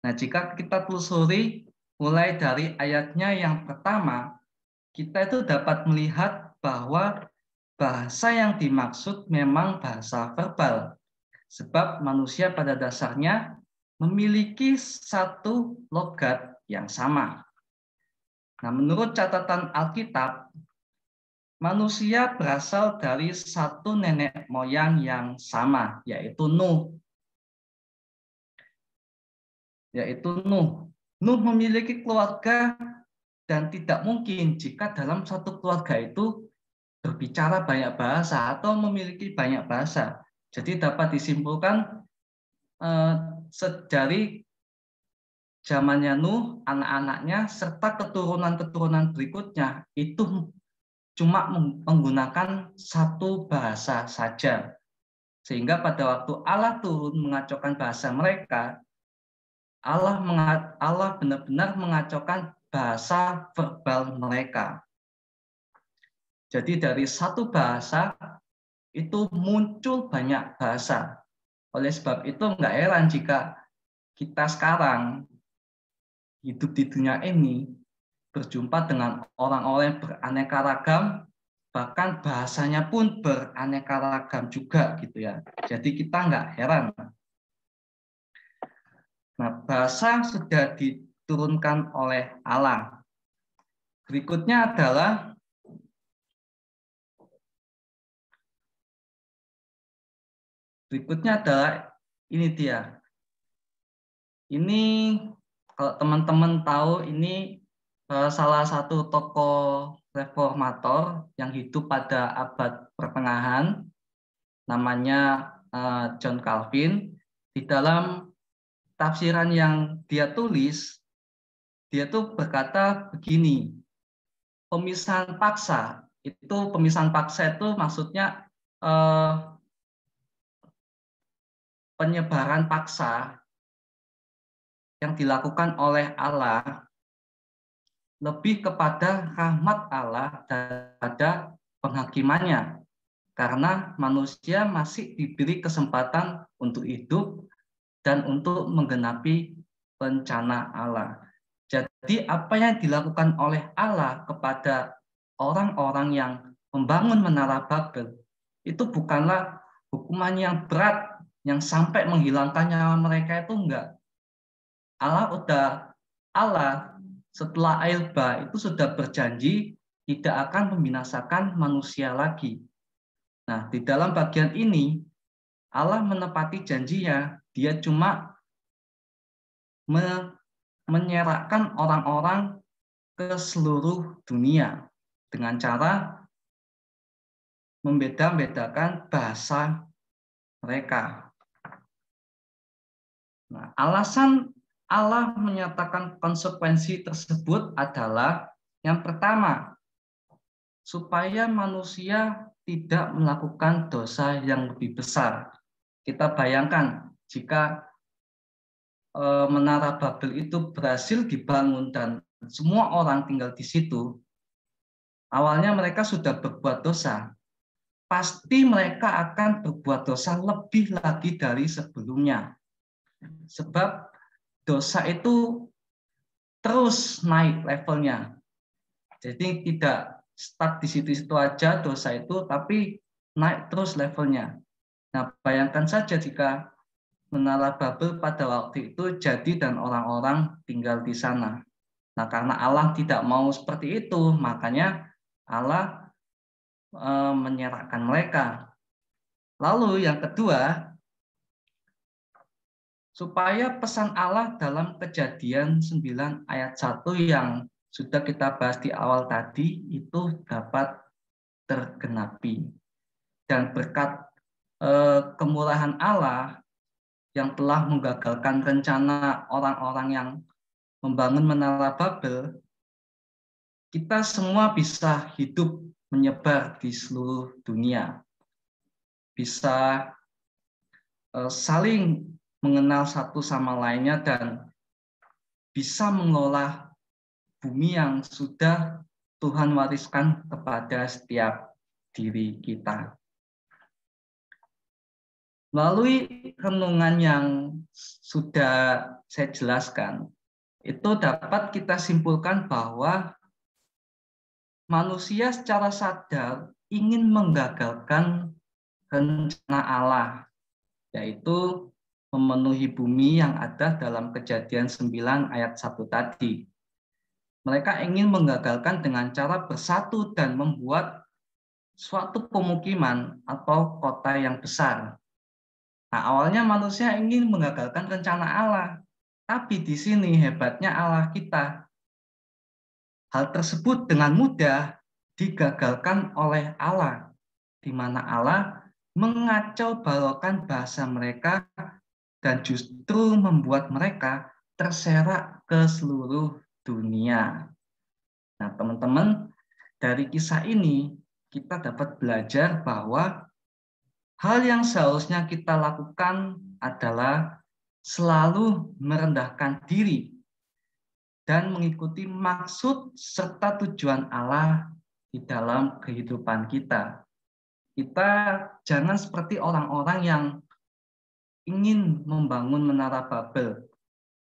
Nah, jika kita telusuri mulai dari ayatnya yang pertama, kita itu dapat melihat bahwa bahasa yang dimaksud memang bahasa verbal. Sebab manusia pada dasarnya memiliki satu logat yang sama. Nah, menurut catatan Alkitab, manusia berasal dari satu nenek moyang yang sama, yaitu Nuh. Nuh memiliki keluarga dan tidak mungkin jika dalam satu keluarga itu berbicara banyak bahasa atau memiliki banyak bahasa. Jadi dapat disimpulkan dari zamannya Nuh, anak-anaknya, serta keturunan-keturunan berikutnya itu cuma menggunakan satu bahasa saja. Sehingga pada waktu Allah turun mengacaukan bahasa mereka, Allah benar-benar mengacaukan bahasa verbal mereka. Jadi dari satu bahasa itu muncul banyak bahasa. Oleh sebab itu nggak heran jika kita sekarang hidup di dunia ini berjumpa dengan orang-orang yang beraneka ragam, bahkan bahasanya pun beraneka ragam juga gitu ya. Jadi kita nggak heran. Nah, bahasa sudah diturunkan oleh Allah. Berikutnya adalah ini dia. Ini kalau teman-teman tahu ini salah satu tokoh reformator yang hidup pada abad pertengahan, namanya John Calvin. Di dalam tafsiran yang dia tulis, dia tuh berkata begini, pemisahan paksa itu maksudnya penyebaran paksa yang dilakukan oleh Allah lebih kepada rahmat Allah daripada penghakimannya, karena manusia masih diberi kesempatan untuk hidup dan untuk menggenapi rencana Allah. Jadi apa yang dilakukan oleh Allah kepada orang-orang yang membangun Menara Babel itu bukanlah hukuman yang berat yang sampai menghilangkan nyawa mereka, itu enggak. Allah setelah air bah itu sudah berjanji tidak akan membinasakan manusia lagi. Nah, di dalam bagian ini Allah menepati janjinya. Dia cuma menyerahkan orang-orang ke seluruh dunia dengan cara membeda-bedakan bahasa mereka. Nah, alasan Allah menyatakan konsekuensi tersebut adalah yang pertama, supaya manusia tidak melakukan dosa yang lebih besar. Kita bayangkan jika Menara Babel itu berhasil dibangun dan semua orang tinggal di situ, awalnya mereka sudah berbuat dosa. Pasti mereka akan berbuat dosa lebih lagi dari sebelumnya. Sebab dosa itu terus naik levelnya. Jadi tidak stuck di situ-situ aja dosa itu, tapi naik terus levelnya. Nah, bayangkan saja jika Menara Babel pada waktu itu jadi dan orang-orang tinggal di sana. Nah, karena Allah tidak mau seperti itu, makanya Allah menyerahkan mereka. Lalu yang kedua, supaya pesan Allah dalam Kejadian 9 ayat 1 yang sudah kita bahas di awal tadi itu dapat tergenapi. Dan berkat kemurahan Allah yang telah menggagalkan rencana orang-orang yang membangun Menara Babel, kita semua bisa hidup menyebar di seluruh dunia. Bisa saling mengenal satu sama lainnya dan bisa mengelola bumi yang sudah Tuhan wariskan kepada setiap diri kita. Melalui renungan yang sudah saya jelaskan, itu dapat kita simpulkan bahwa manusia secara sadar ingin menggagalkan rencana Allah, yaitu memenuhi bumi yang ada dalam Kejadian 9 ayat 1 tadi. Mereka ingin menggagalkan dengan cara bersatu dan membuat suatu pemukiman atau kota yang besar. Nah, awalnya manusia ingin menggagalkan rencana Allah, tapi di sini hebatnya Allah kita. Hal tersebut dengan mudah digagalkan oleh Allah, di mana Allah mengacau balaukan bahasa mereka dan justru membuat mereka terserak ke seluruh dunia. Nah, teman-teman, dari kisah ini kita dapat belajar bahwa hal yang seharusnya kita lakukan adalah selalu merendahkan diri dan mengikuti maksud serta tujuan Allah di dalam kehidupan kita. Kita jangan seperti orang-orang yang ingin membangun menara Babel,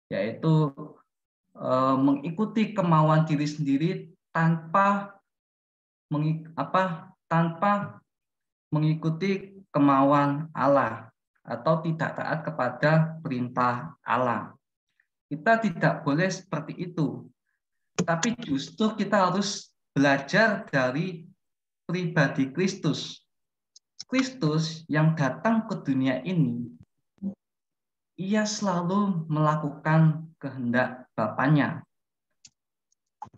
yaitu mengikuti kemauan diri sendiri tanpa mengikuti kemauan Allah atau tidak taat kepada perintah Allah. Kita tidak boleh seperti itu. Tapi justru kita harus belajar dari pribadi Kristus. Kristus yang datang ke dunia ini, ia selalu melakukan kehendak Bapanya.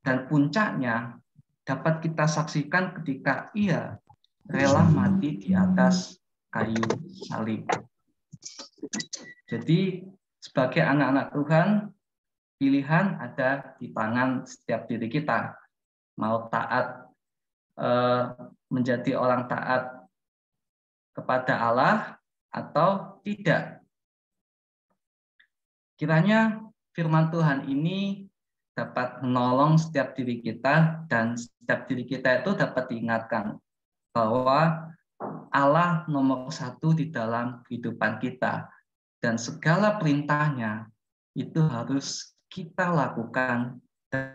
Dan puncaknya dapat kita saksikan ketika ia rela mati di atas kayu salib. Jadi sebagai anak-anak Tuhan, pilihan ada di tangan setiap diri kita. Mau taat, menjadi orang taat kepada Allah atau tidak. Kiranya firman Tuhan ini dapat menolong setiap diri kita, dan setiap diri kita itu dapat diingatkan bahwa Allah nomor satu di dalam kehidupan kita. Dan segala perintahnya itu harus kita lakukan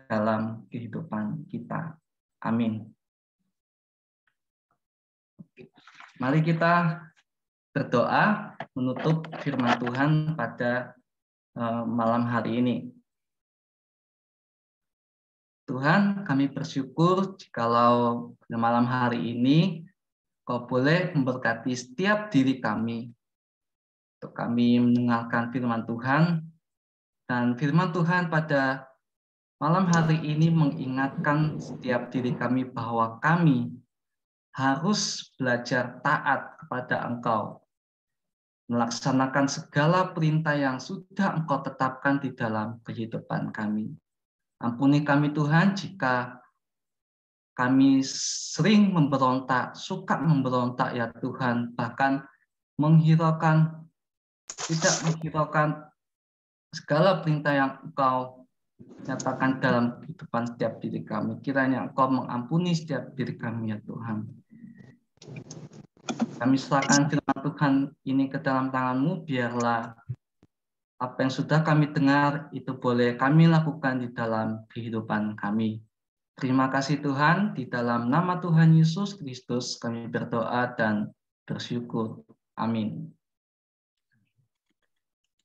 dalam kehidupan kita. Amin. Mari kita berdoa menutup firman Tuhan pada malam hari ini. Tuhan, kami bersyukur jikalau pada malam hari ini Kau boleh memberkati setiap diri kami untuk kami mendengarkan firman Tuhan, dan firman Tuhan pada malam hari ini mengingatkan setiap diri kami bahwa kami harus belajar taat kepada Engkau, melaksanakan segala perintah yang sudah Engkau tetapkan di dalam kehidupan kami. Ampuni kami Tuhan jika kami sering memberontak, suka memberontak ya Tuhan, bahkan tidak menghiraukan segala perintah yang Engkau nyatakan dalam kehidupan setiap diri kami. Kiranya Engkau mengampuni setiap diri kami ya Tuhan. Kami serahkan firman Tuhan ini ke dalam tangan-Mu, biarlah apa yang sudah kami dengar itu boleh kami lakukan di dalam kehidupan kami. Terima kasih Tuhan, di dalam nama Tuhan Yesus Kristus kami berdoa dan bersyukur. Amin.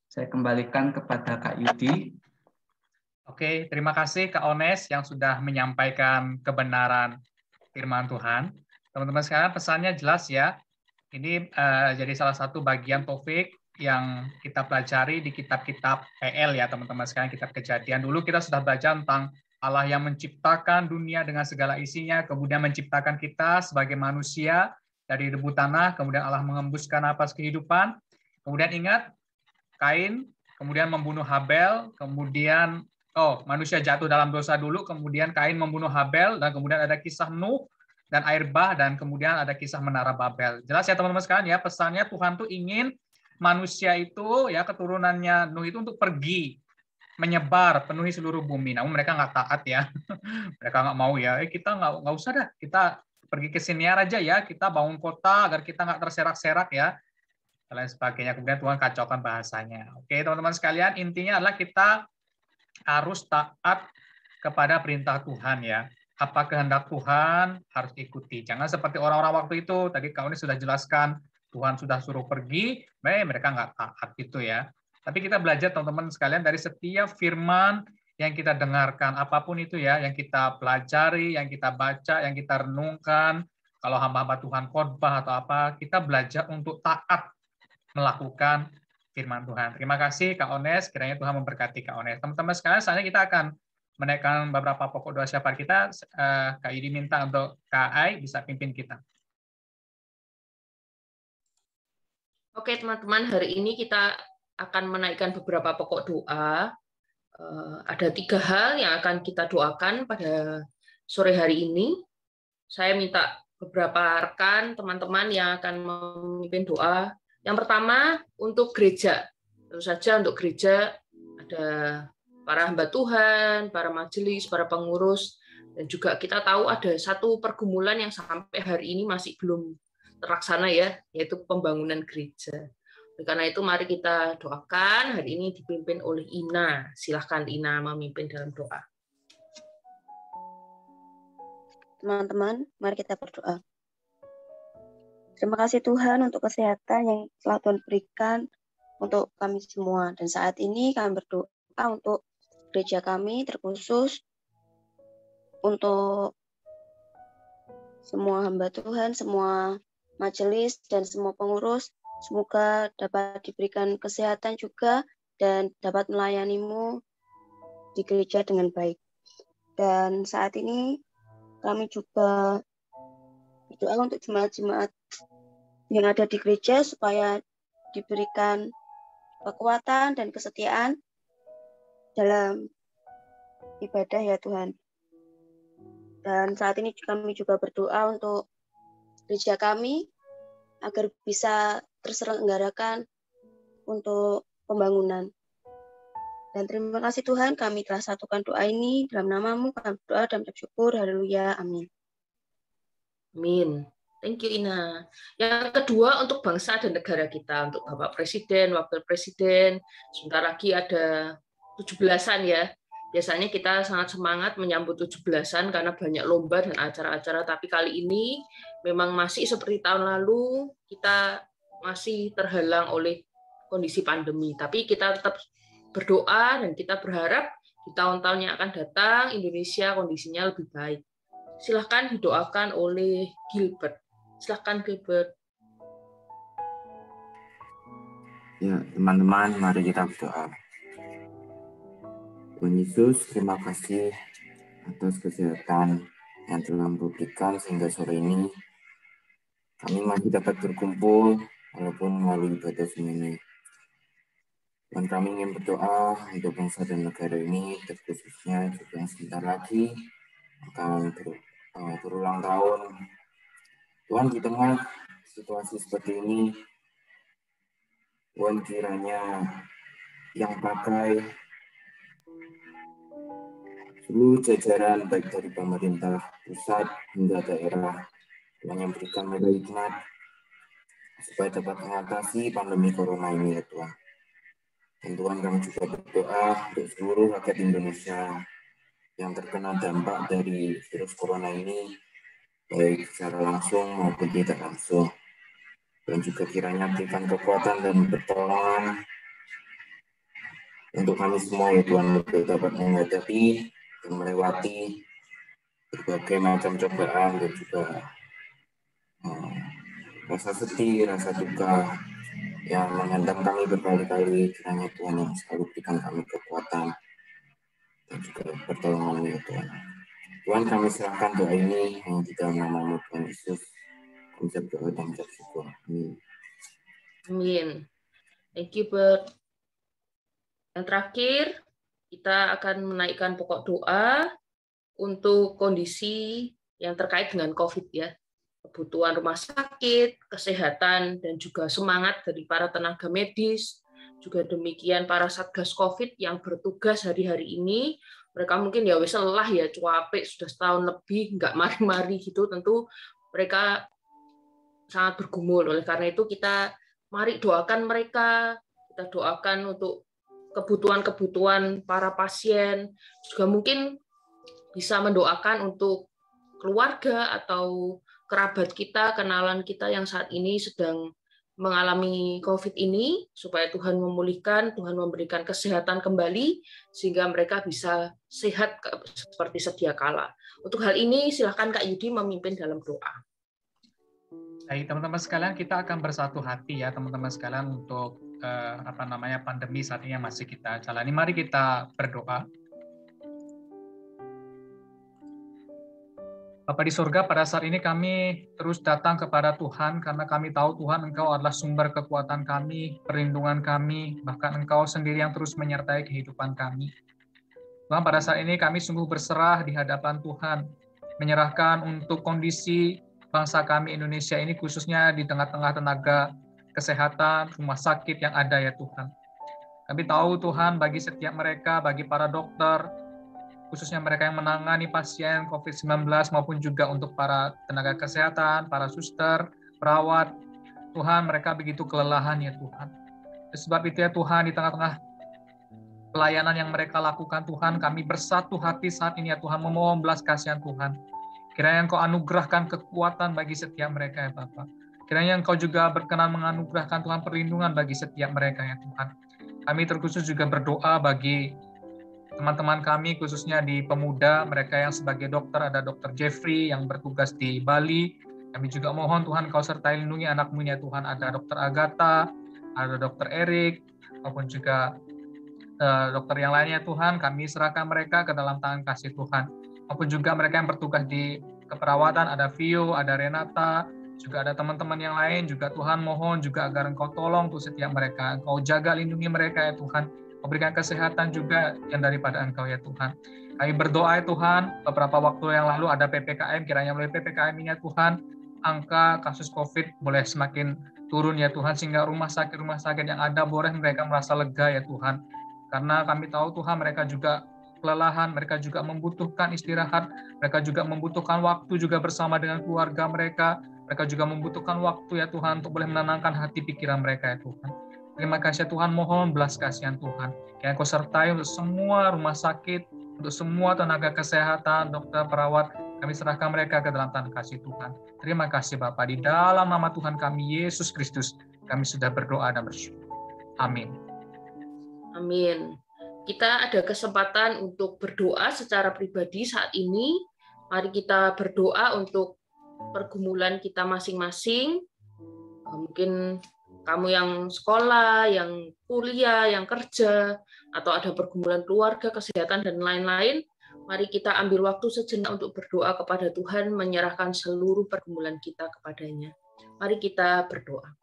Saya kembalikan kepada Kak Yudi. Oke, terima kasih Kak Ones yang sudah menyampaikan kebenaran firman Tuhan. Teman-teman sekalian, pesannya jelas ya. Ini jadi salah satu bagian topik yang kita pelajari di kitab-kitab PL ya teman-teman sekalian, kitab Kejadian. Dulu kita sudah belajar tentang Allah yang menciptakan dunia dengan segala isinya, kemudian menciptakan kita sebagai manusia dari debu tanah, kemudian Allah mengembuskan napas kehidupan. Kemudian ingat, Kain, kemudian membunuh Habel, kemudian manusia jatuh dalam dosa dulu, kemudian Kain membunuh Habel, dan kemudian ada kisah Nuh dan air bah, dan kemudian ada kisah Menara Babel. Jelas ya teman-teman sekalian ya, pesannya Tuhan tuh ingin manusia itu ya keturunannya Nuh itu untuk pergi menyebar penuhi seluruh bumi. Namun mereka nggak taat ya, mereka nggak mau ya. Kita nggak usah dah, kita pergi ke siniar aja ya, kita bangun kota agar kita nggak terserak-serak ya, dan lain sebagainya. Kemudian Tuhan kacaukan bahasanya. Oke teman-teman sekalian, intinya adalah kita harus taat kepada perintah Tuhan ya. Apa kehendak Tuhan harus ikuti. Jangan seperti orang-orang waktu itu. Tadi kau ini sudah jelaskan, Tuhan sudah suruh pergi, mereka nggak taat gitu ya. Tapi kita belajar teman-teman sekalian dari setiap firman yang kita dengarkan, apapun itu ya, yang kita pelajari, yang kita baca, yang kita renungkan. Kalau hamba-hamba Tuhan khotbah atau apa, kita belajar untuk taat melakukan firman Tuhan. Terima kasih Kak Ones, kiranya Tuhan memberkati Kak Ones. Teman-teman sekalian, saatnya kita akan menaikkan beberapa pokok doa syafaat kita. Kak Yudi minta untuk Kak Ai bisa pimpin kita. Oke teman-teman, hari ini kita akan menaikkan beberapa pokok doa. Ada 3 hal yang akan kita doakan pada sore hari ini. Saya minta beberapa rekan, teman-teman yang akan memimpin doa. Yang pertama, untuk gereja. Tentu saja untuk gereja ada para hamba Tuhan, para majelis, para pengurus, dan juga kita tahu ada satu pergumulan yang sampai hari ini masih belum terlaksana ya, yaitu pembangunan gereja. Karena itu mari kita doakan, hari ini dipimpin oleh Ina. Silahkan Ina memimpin dalam doa. Teman-teman, mari kita berdoa. Terima kasih Tuhan untuk kesehatan yang telah Tuhan berikan untuk kami semua. Dan saat ini kami berdoa untuk gereja kami, terkhusus untuk semua hamba Tuhan, semua majelis, dan semua pengurus. Semoga dapat diberikan kesehatan juga dan dapat melayani-Mu di gereja dengan baik. Dan saat ini kami juga berdoa untuk jemaat-jemaat yang ada di gereja supaya diberikan kekuatan dan kesetiaan dalam ibadah ya Tuhan. Dan saat ini kami juga berdoa untuk gereja kami agar bisa terselenggarakan untuk pembangunan. Dan terima kasih Tuhan, kami telah satukan doa ini dalam nama-Mu, kami berdoa dan bersyukur. Haleluya. Amin. Amin. Thank you, Ina. Yang kedua, untuk bangsa dan negara kita, untuk Bapak Presiden, Wakil Presiden. Sebentar lagi ada 17-an ya. Biasanya kita sangat semangat menyambut 17-an karena banyak lomba dan acara-acara. Tapi kali ini memang masih seperti tahun lalu, kita masih terhalang oleh kondisi pandemi. Tapi kita tetap berdoa dan kita berharap di tahun-tahun yang akan datang Indonesia kondisinya lebih baik. Silahkan didoakan oleh Gilbert. Silahkan Gilbert. Ya, teman-teman, mari kita berdoa. Tuhan Yesus, terima kasih atas kesehatan yang telah memberikan sehingga sore ini kami masih dapat berkumpul walaupun melalui batas ini. Dan kami ingin berdoa untuk bangsa dan negara ini, terkhususnya juga sebentar lagi akan berulang tahun. Tuhan, di tengah situasi seperti ini, Tuhan kiranya yang pakai seluruh jajaran baik dari pemerintah pusat hingga daerah, Tuhan yang berikan mereka hikmat supaya dapat mengatasi pandemi corona ini ya Tuhan. Dan Tuhan, kami juga berdoa untuk seluruh rakyat Indonesia yang terkena dampak dari virus corona ini, baik secara langsung maupun tidak langsung. Dan juga kiranya berikan kekuatan dan pertolongan untuk kami semua ya Tuhan, untuk dapat menghadapi dan melewati berbagai macam cobaan dan juga rasa sedih, rasa duka yang menghantam kami berkali-kali. Kiranya Tuhan yang selalu berikan kami kekuatan dan juga pertolongan ya Tuhan. Tuhan, kami serahkan doa ini di dalam nama-Mu Tuhan Yesus. Kami berdoa dan bersyukur. Amin. Amin. Thank you, Bert. Yang terakhir, kita akan menaikkan pokok doa untuk kondisi yang terkait dengan COVID ya. Kebutuhan rumah sakit, kesehatan, dan juga semangat dari para tenaga medis, juga demikian para satgas COVID yang bertugas hari-hari ini. Mereka mungkin ya wis lelah ya, capek sudah setahun lebih, nggak mari-mari gitu, tentu mereka sangat bergumul. Oleh karena itu kita mari doakan mereka, kita doakan untuk kebutuhan-kebutuhan para pasien, juga mungkin bisa mendoakan untuk keluarga atau kerabat kita, kenalan kita yang saat ini sedang mengalami COVID ini, supaya Tuhan memulihkan, Tuhan memberikan kesehatan kembali, sehingga mereka bisa sehat seperti sedia kala. Untuk hal ini, silakan Kak Yudi memimpin dalam doa. Baik, teman-teman sekalian, kita akan bersatu hati ya, teman-teman sekalian, untuk pandemi saat ini yang masih kita jalani. Mari kita berdoa. Bapa di surga, pada saat ini kami terus datang kepada Tuhan karena kami tahu Tuhan Engkau adalah sumber kekuatan kami, perlindungan kami, bahkan Engkau sendiri yang terus menyertai kehidupan kami. Tuhan, pada saat ini kami sungguh berserah di hadapan Tuhan, menyerahkan untuk kondisi bangsa kami Indonesia ini, khususnya di tengah-tengah tenaga kesehatan, rumah sakit yang ada ya Tuhan. Kami tahu Tuhan, bagi setiap mereka, bagi para dokter, khususnya mereka yang menangani pasien COVID-19 maupun juga untuk para tenaga kesehatan, para suster, perawat, Tuhan, mereka begitu kelelahan ya Tuhan. Sebab itu ya Tuhan, di tengah-tengah pelayanan yang mereka lakukan Tuhan, kami bersatu hati saat ini ya Tuhan, memohon belas kasihan Tuhan. Kiranya Engkau anugerahkan kekuatan bagi setiap mereka ya Bapa. Kiranya Engkau juga berkenan menganugerahkan Tuhan perlindungan bagi setiap mereka ya Tuhan. Kami terkhusus juga berdoa bagi teman-teman kami, khususnya di pemuda, mereka yang sebagai dokter, ada Dr. Jeffrey yang bertugas di Bali. Kami juga mohon Tuhan Engkau sertai lindungi anak-Mu ya Tuhan, ada Dr. Agatha, ada Dr. Eric, maupun juga dokter yang lainnya Tuhan, kami serahkan mereka ke dalam tangan kasih Tuhan. Maupun juga mereka yang bertugas di keperawatan, ada Vio, ada Renata, juga ada teman-teman yang lain, juga Tuhan mohon juga agar Engkau tolong untuk setiap mereka, Engkau jaga lindungi mereka ya Tuhan, memberikan kesehatan juga yang daripada Engkau ya Tuhan. Kami berdoa ya Tuhan, beberapa waktu yang lalu ada PPKM, kiranya melalui PPKM ini ya Tuhan, angka kasus COVID boleh semakin turun ya Tuhan, sehingga rumah sakit yang ada boleh mereka merasa lega ya Tuhan. Karena kami tahu Tuhan, mereka juga kelelahan, mereka juga membutuhkan istirahat, mereka juga membutuhkan waktu juga bersama dengan keluarga mereka juga membutuhkan waktu ya Tuhan untuk boleh menenangkan hati pikiran mereka ya Tuhan. Terima kasih Tuhan, mohon belas kasihan Tuhan. Kiranya Engkau sertai untuk semua rumah sakit, untuk semua tenaga kesehatan, dokter, perawat, kami serahkan mereka ke dalam tangan kasih Tuhan. Terima kasih Bapa, di dalam nama Tuhan kami Yesus Kristus, kami sudah berdoa dan bersyukur. Amin. Amin. Kita ada kesempatan untuk berdoa secara pribadi saat ini. Mari kita berdoa untuk pergumulan kita masing-masing. Mungkin kamu yang sekolah, yang kuliah, yang kerja, atau ada pergumulan keluarga, kesehatan, dan lain-lain. Mari kita ambil waktu sejenak untuk berdoa kepada Tuhan, menyerahkan seluruh pergumulan kita kepadanya. Mari kita berdoa.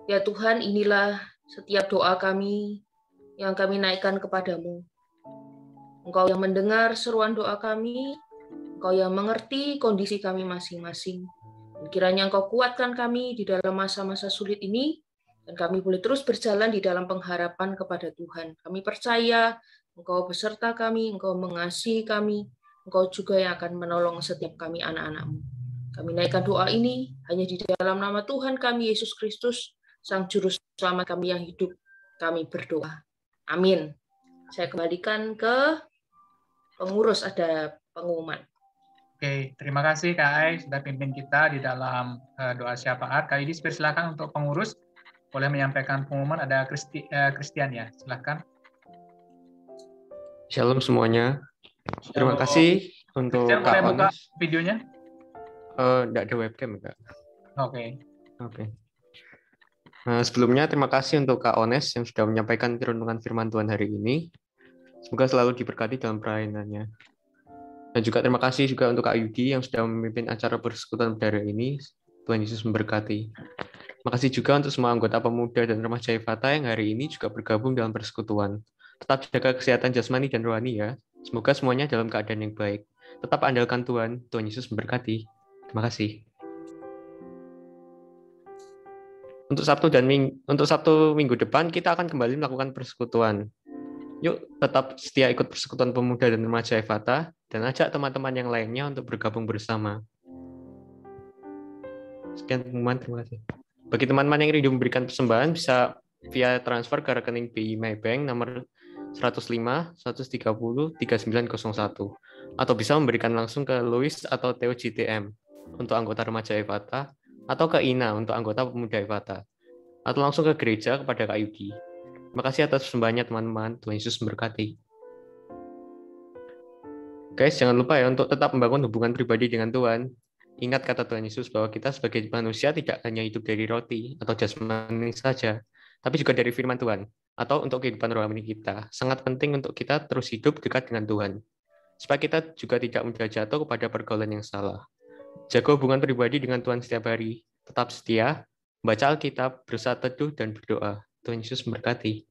Ya Tuhan, inilah setiap doa kami yang kami naikkan kepadamu. Engkau yang mendengar seruan doa kami, Engkau yang mengerti kondisi kami masing-masing. Dan kiranya Engkau kuatkan kami di dalam masa-masa sulit ini, dan kami boleh terus berjalan di dalam pengharapan kepada Tuhan. Kami percaya Engkau beserta kami, Engkau mengasihi kami, Engkau juga yang akan menolong setiap kami anak-anak-Mu. Kami naikkan doa ini hanya di dalam nama Tuhan kami, Yesus Kristus, Sang Juru Selamat kami yang hidup, kami berdoa. Amin. Saya kembalikan ke pengurus, ada pengumuman. Oke, terima kasih Kak Ai sudah pimpin kita di dalam doa syafaat. Kak Yudis, silakan untuk pengurus boleh menyampaikan pengumuman. Ada Christian ya, silakan. Shalom semuanya. Terima kasih untuk Christian, Kak boleh buka Ones. videonya? Tidak ada webcam, Kak. Oke. Sebelumnya terima kasih untuk Kak Ones yang sudah menyampaikan renungan firman Tuhan hari ini. Semoga selalu diberkati dalam pelayanannya. Dan juga terima kasih juga untuk Kak Yudi yang sudah memimpin acara persekutuan pada hari ini. Tuhan Yesus memberkati. Terima kasih juga untuk semua anggota pemuda dan remaja Efata yang hari ini juga bergabung dalam persekutuan. Tetap jaga kesehatan jasmani dan rohani ya. Semoga semuanya dalam keadaan yang baik. Tetap andalkan Tuhan. Tuhan Yesus memberkati. Terima kasih. Untuk Sabtu minggu depan kita akan kembali melakukan persekutuan. Yuk tetap setia ikut persekutuan pemuda dan remaja Efata dan ajak teman-teman yang lainnya untuk bergabung bersama. Sekian pengumuman, terima kasih. Bagi teman-teman yang rindu memberikan persembahan bisa via transfer ke rekening BI Maybank nomor 105 130 3901 atau bisa memberikan langsung ke Louis atau Theo GTM untuk anggota remaja Efata, atau ke Ina untuk anggota pemuda Efata, atau langsung ke gereja kepada Kak Yuki. Terima kasih atas persembahannya teman-teman. Tuhan Yesus memberkati. Guys, jangan lupa ya untuk tetap membangun hubungan pribadi dengan Tuhan. Ingat kata Tuhan Yesus bahwa kita sebagai manusia tidak hanya hidup dari roti atau jasmani saja, tapi juga dari firman Tuhan, atau untuk kehidupan rohani kita. Sangat penting untuk kita terus hidup dekat dengan Tuhan, supaya kita juga tidak mudah jatuh kepada pergaulan yang salah. Jaga hubungan pribadi dengan Tuhan setiap hari, tetap setia, baca Alkitab, berusaha teduh, dan berdoa. Tuhan Yesus memberkati.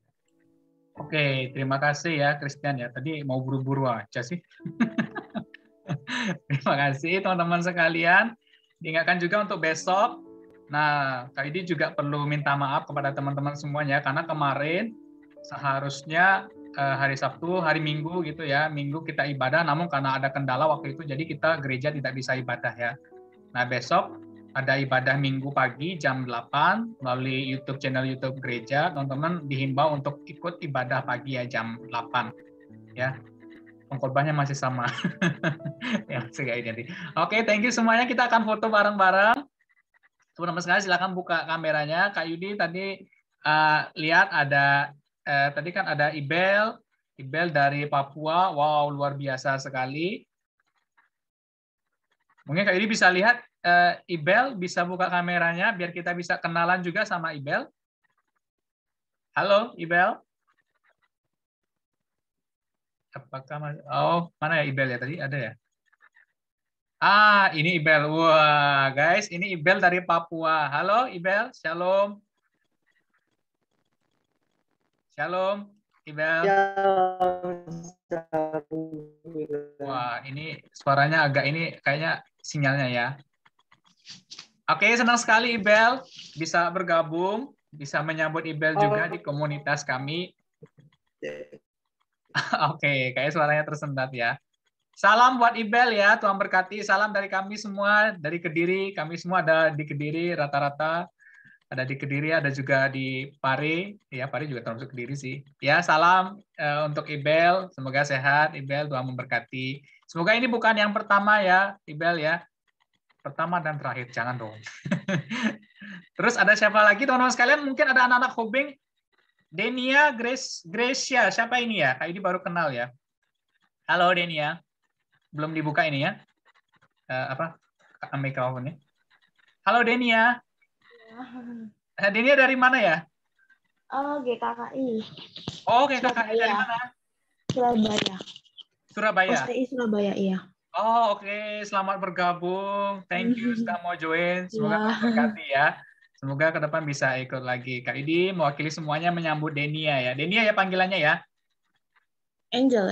Oke, terima kasih ya Christian ya. Tadi mau buru-buru aja sih. Terima kasih teman-teman sekalian. Diingatkan juga untuk besok. Nah, Kak Idi juga perlu minta maaf kepada teman-teman semuanya karena kemarin seharusnya hari Sabtu, hari Minggu gitu ya, Minggu kita ibadah, namun karena ada kendala waktu itu, jadi kita gereja tidak bisa ibadah ya. Nah, besok ada ibadah Minggu pagi jam 8 melalui YouTube channel YouTube gereja. Teman-teman dihimbau untuk ikut ibadah pagi ya jam 8 ya. Pengkhotbahnya masih sama. Ya, identik. Oke, thank you semuanya. Kita akan foto bareng-bareng. Teman-teman sekalian silakan buka kameranya. Kak Yudi tadi lihat ada tadi kan ada Ibel dari Papua. Wow, luar biasa sekali. Mungkin Kak Yudi bisa lihat Ibel, bisa buka kameranya biar kita bisa kenalan juga sama Ibel. Halo, Ibel. Apakah mana ya Ibel ya tadi ada ya? Ini Ibel. Wah, guys, ini Ibel dari Papua. Halo, Ibel. Shalom. Shalom, Ibel. Wah, ini suaranya agak ini kayaknya sinyalnya ya. Oke, senang sekali Ibel bisa bergabung, bisa menyambut Ibel juga di komunitas kami. Oke, kayak suaranya tersendat ya. Salam buat Ibel ya, Tuhan berkati. Salam dari kami semua, dari Kediri. Kami semua ada di Kediri rata-rata. Ada di Kediri, ada juga di Pare. Ya, Pare juga termasuk Kediri sih. Ya, salam untuk Ibel. Semoga sehat, Ibel. Tuhan memberkati. Semoga ini bukan yang pertama ya, Ibel ya. Pertama dan terakhir, jangan dong. Terus ada siapa lagi, teman-teman sekalian? Mungkin ada anak-anak Hobing. Denia Gracia, siapa ini ya? Kak ini baru kenal ya. Halo Denia, belum dibuka ini ya? Mikrofonnya? Halo Denia. Denia dari mana ya? Oh, GKKI. Oh, GKKI dari mana? Surabaya. Surabaya. STI Surabaya, iya. Oh, oke. Selamat bergabung. Thank you sudah mau join. Semoga berkati ya. Semoga ke depan bisa ikut lagi. Kak Idi mewakili semuanya menyambut Denia ya. Denia ya panggilannya ya? Angel.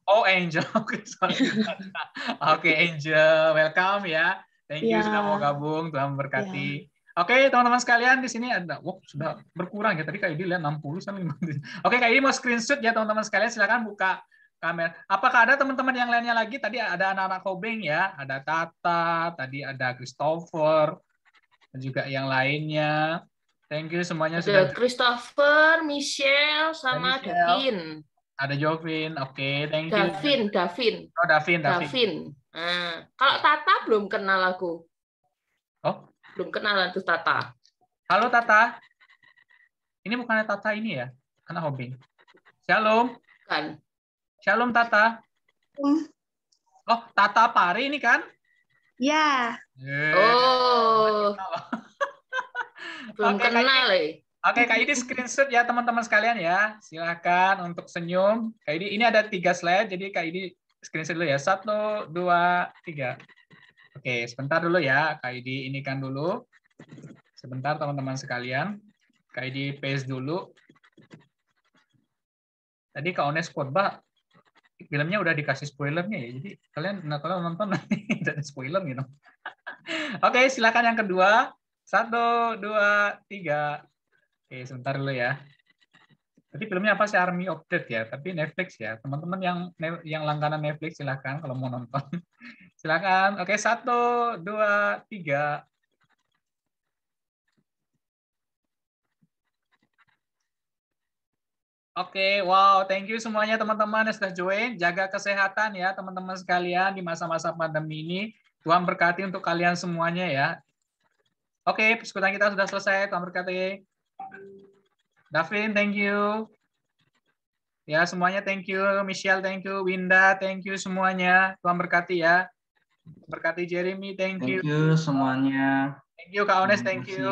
Oh, Angel. Oke, Oke, Angel. Welcome ya. Thank you sudah mau gabung. Tuhan memberkati. Oke, teman-teman sekalian di sini ada sudah berkurang ya. Tadi Kak Idi lihat 60 sampai 50. Oke, Kak Idi mau screenshot ya teman-teman sekalian. Silakan buka kamera. Apakah ada teman-teman yang lainnya lagi? Tadi ada anak-anak Hobing ya. Ada Tata, tadi ada Christopher. Dan juga yang lainnya. Thank you semuanya sudah. Christopher, Michelle, sama Davin. Ada Jovin, oke, thank you. Davin. Oh, Davin. Nah, kalau Tata belum kenal aku. Oh, belum kenalan tuh Tata. Halo Tata. Ini bukannya Tata ini ya? Anak Hobing. Shalom. Kan. Shalom Tata. Oh, Tata Pare ini kan? Ya. Oh. Belum kenal Oke, Kak Idi screenshot ya teman-teman sekalian ya. Silakan untuk senyum. Kak Idi, ini ada 3 slide, jadi Kak Idi screenshot dulu ya. 1, 2, 3. Oke, sebentar dulu ya. Kak Idi ini kan dulu. Sebentar teman-teman sekalian. Kak Idi paste dulu. Tadi Kak Ones khotbah filmnya udah dikasih spoilernya ya. Jadi kalian nonton nanti ada spoiler gitu. Oke, silakan yang kedua. 1, 2, 3. Oke, sebentar dulu ya. Tadi filmnya apa sih? Army of Dead ya, tapi Netflix ya. Teman-teman yang langganan Netflix silakan kalau mau nonton. Silakan. Oke, 1, 2, 3. Oke, wow, thank you semuanya teman-teman yang sudah join. Jaga kesehatan ya teman-teman sekalian di masa-masa pandemi ini. Tuhan berkati untuk kalian semuanya ya. Oke, persekutuan kita sudah selesai. Tuhan berkati. Davin, thank you. Ya, semuanya thank you. Michelle, thank you. Winda, thank you semuanya. Tuhan berkati ya. Berkati Jeremy, thank you. Thank you semuanya. Thank you Kak Ones, thank you.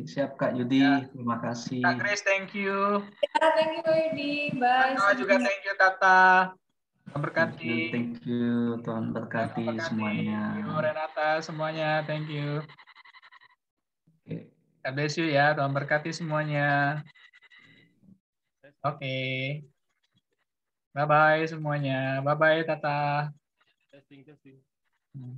Siap Kak Yudi, terima kasih. Kak Grace, thank you. Ya, thank you Yudi. Bye. Kakak juga thank you Tata. Tuhan berkati. Thank you, Tuhan berkati semuanya. Thank you Renata, semuanya, thank you. God bless you ya, Tuhan berkati semuanya. Oke. Bye-bye semuanya. Bye-bye Tata. Testing. Hmm.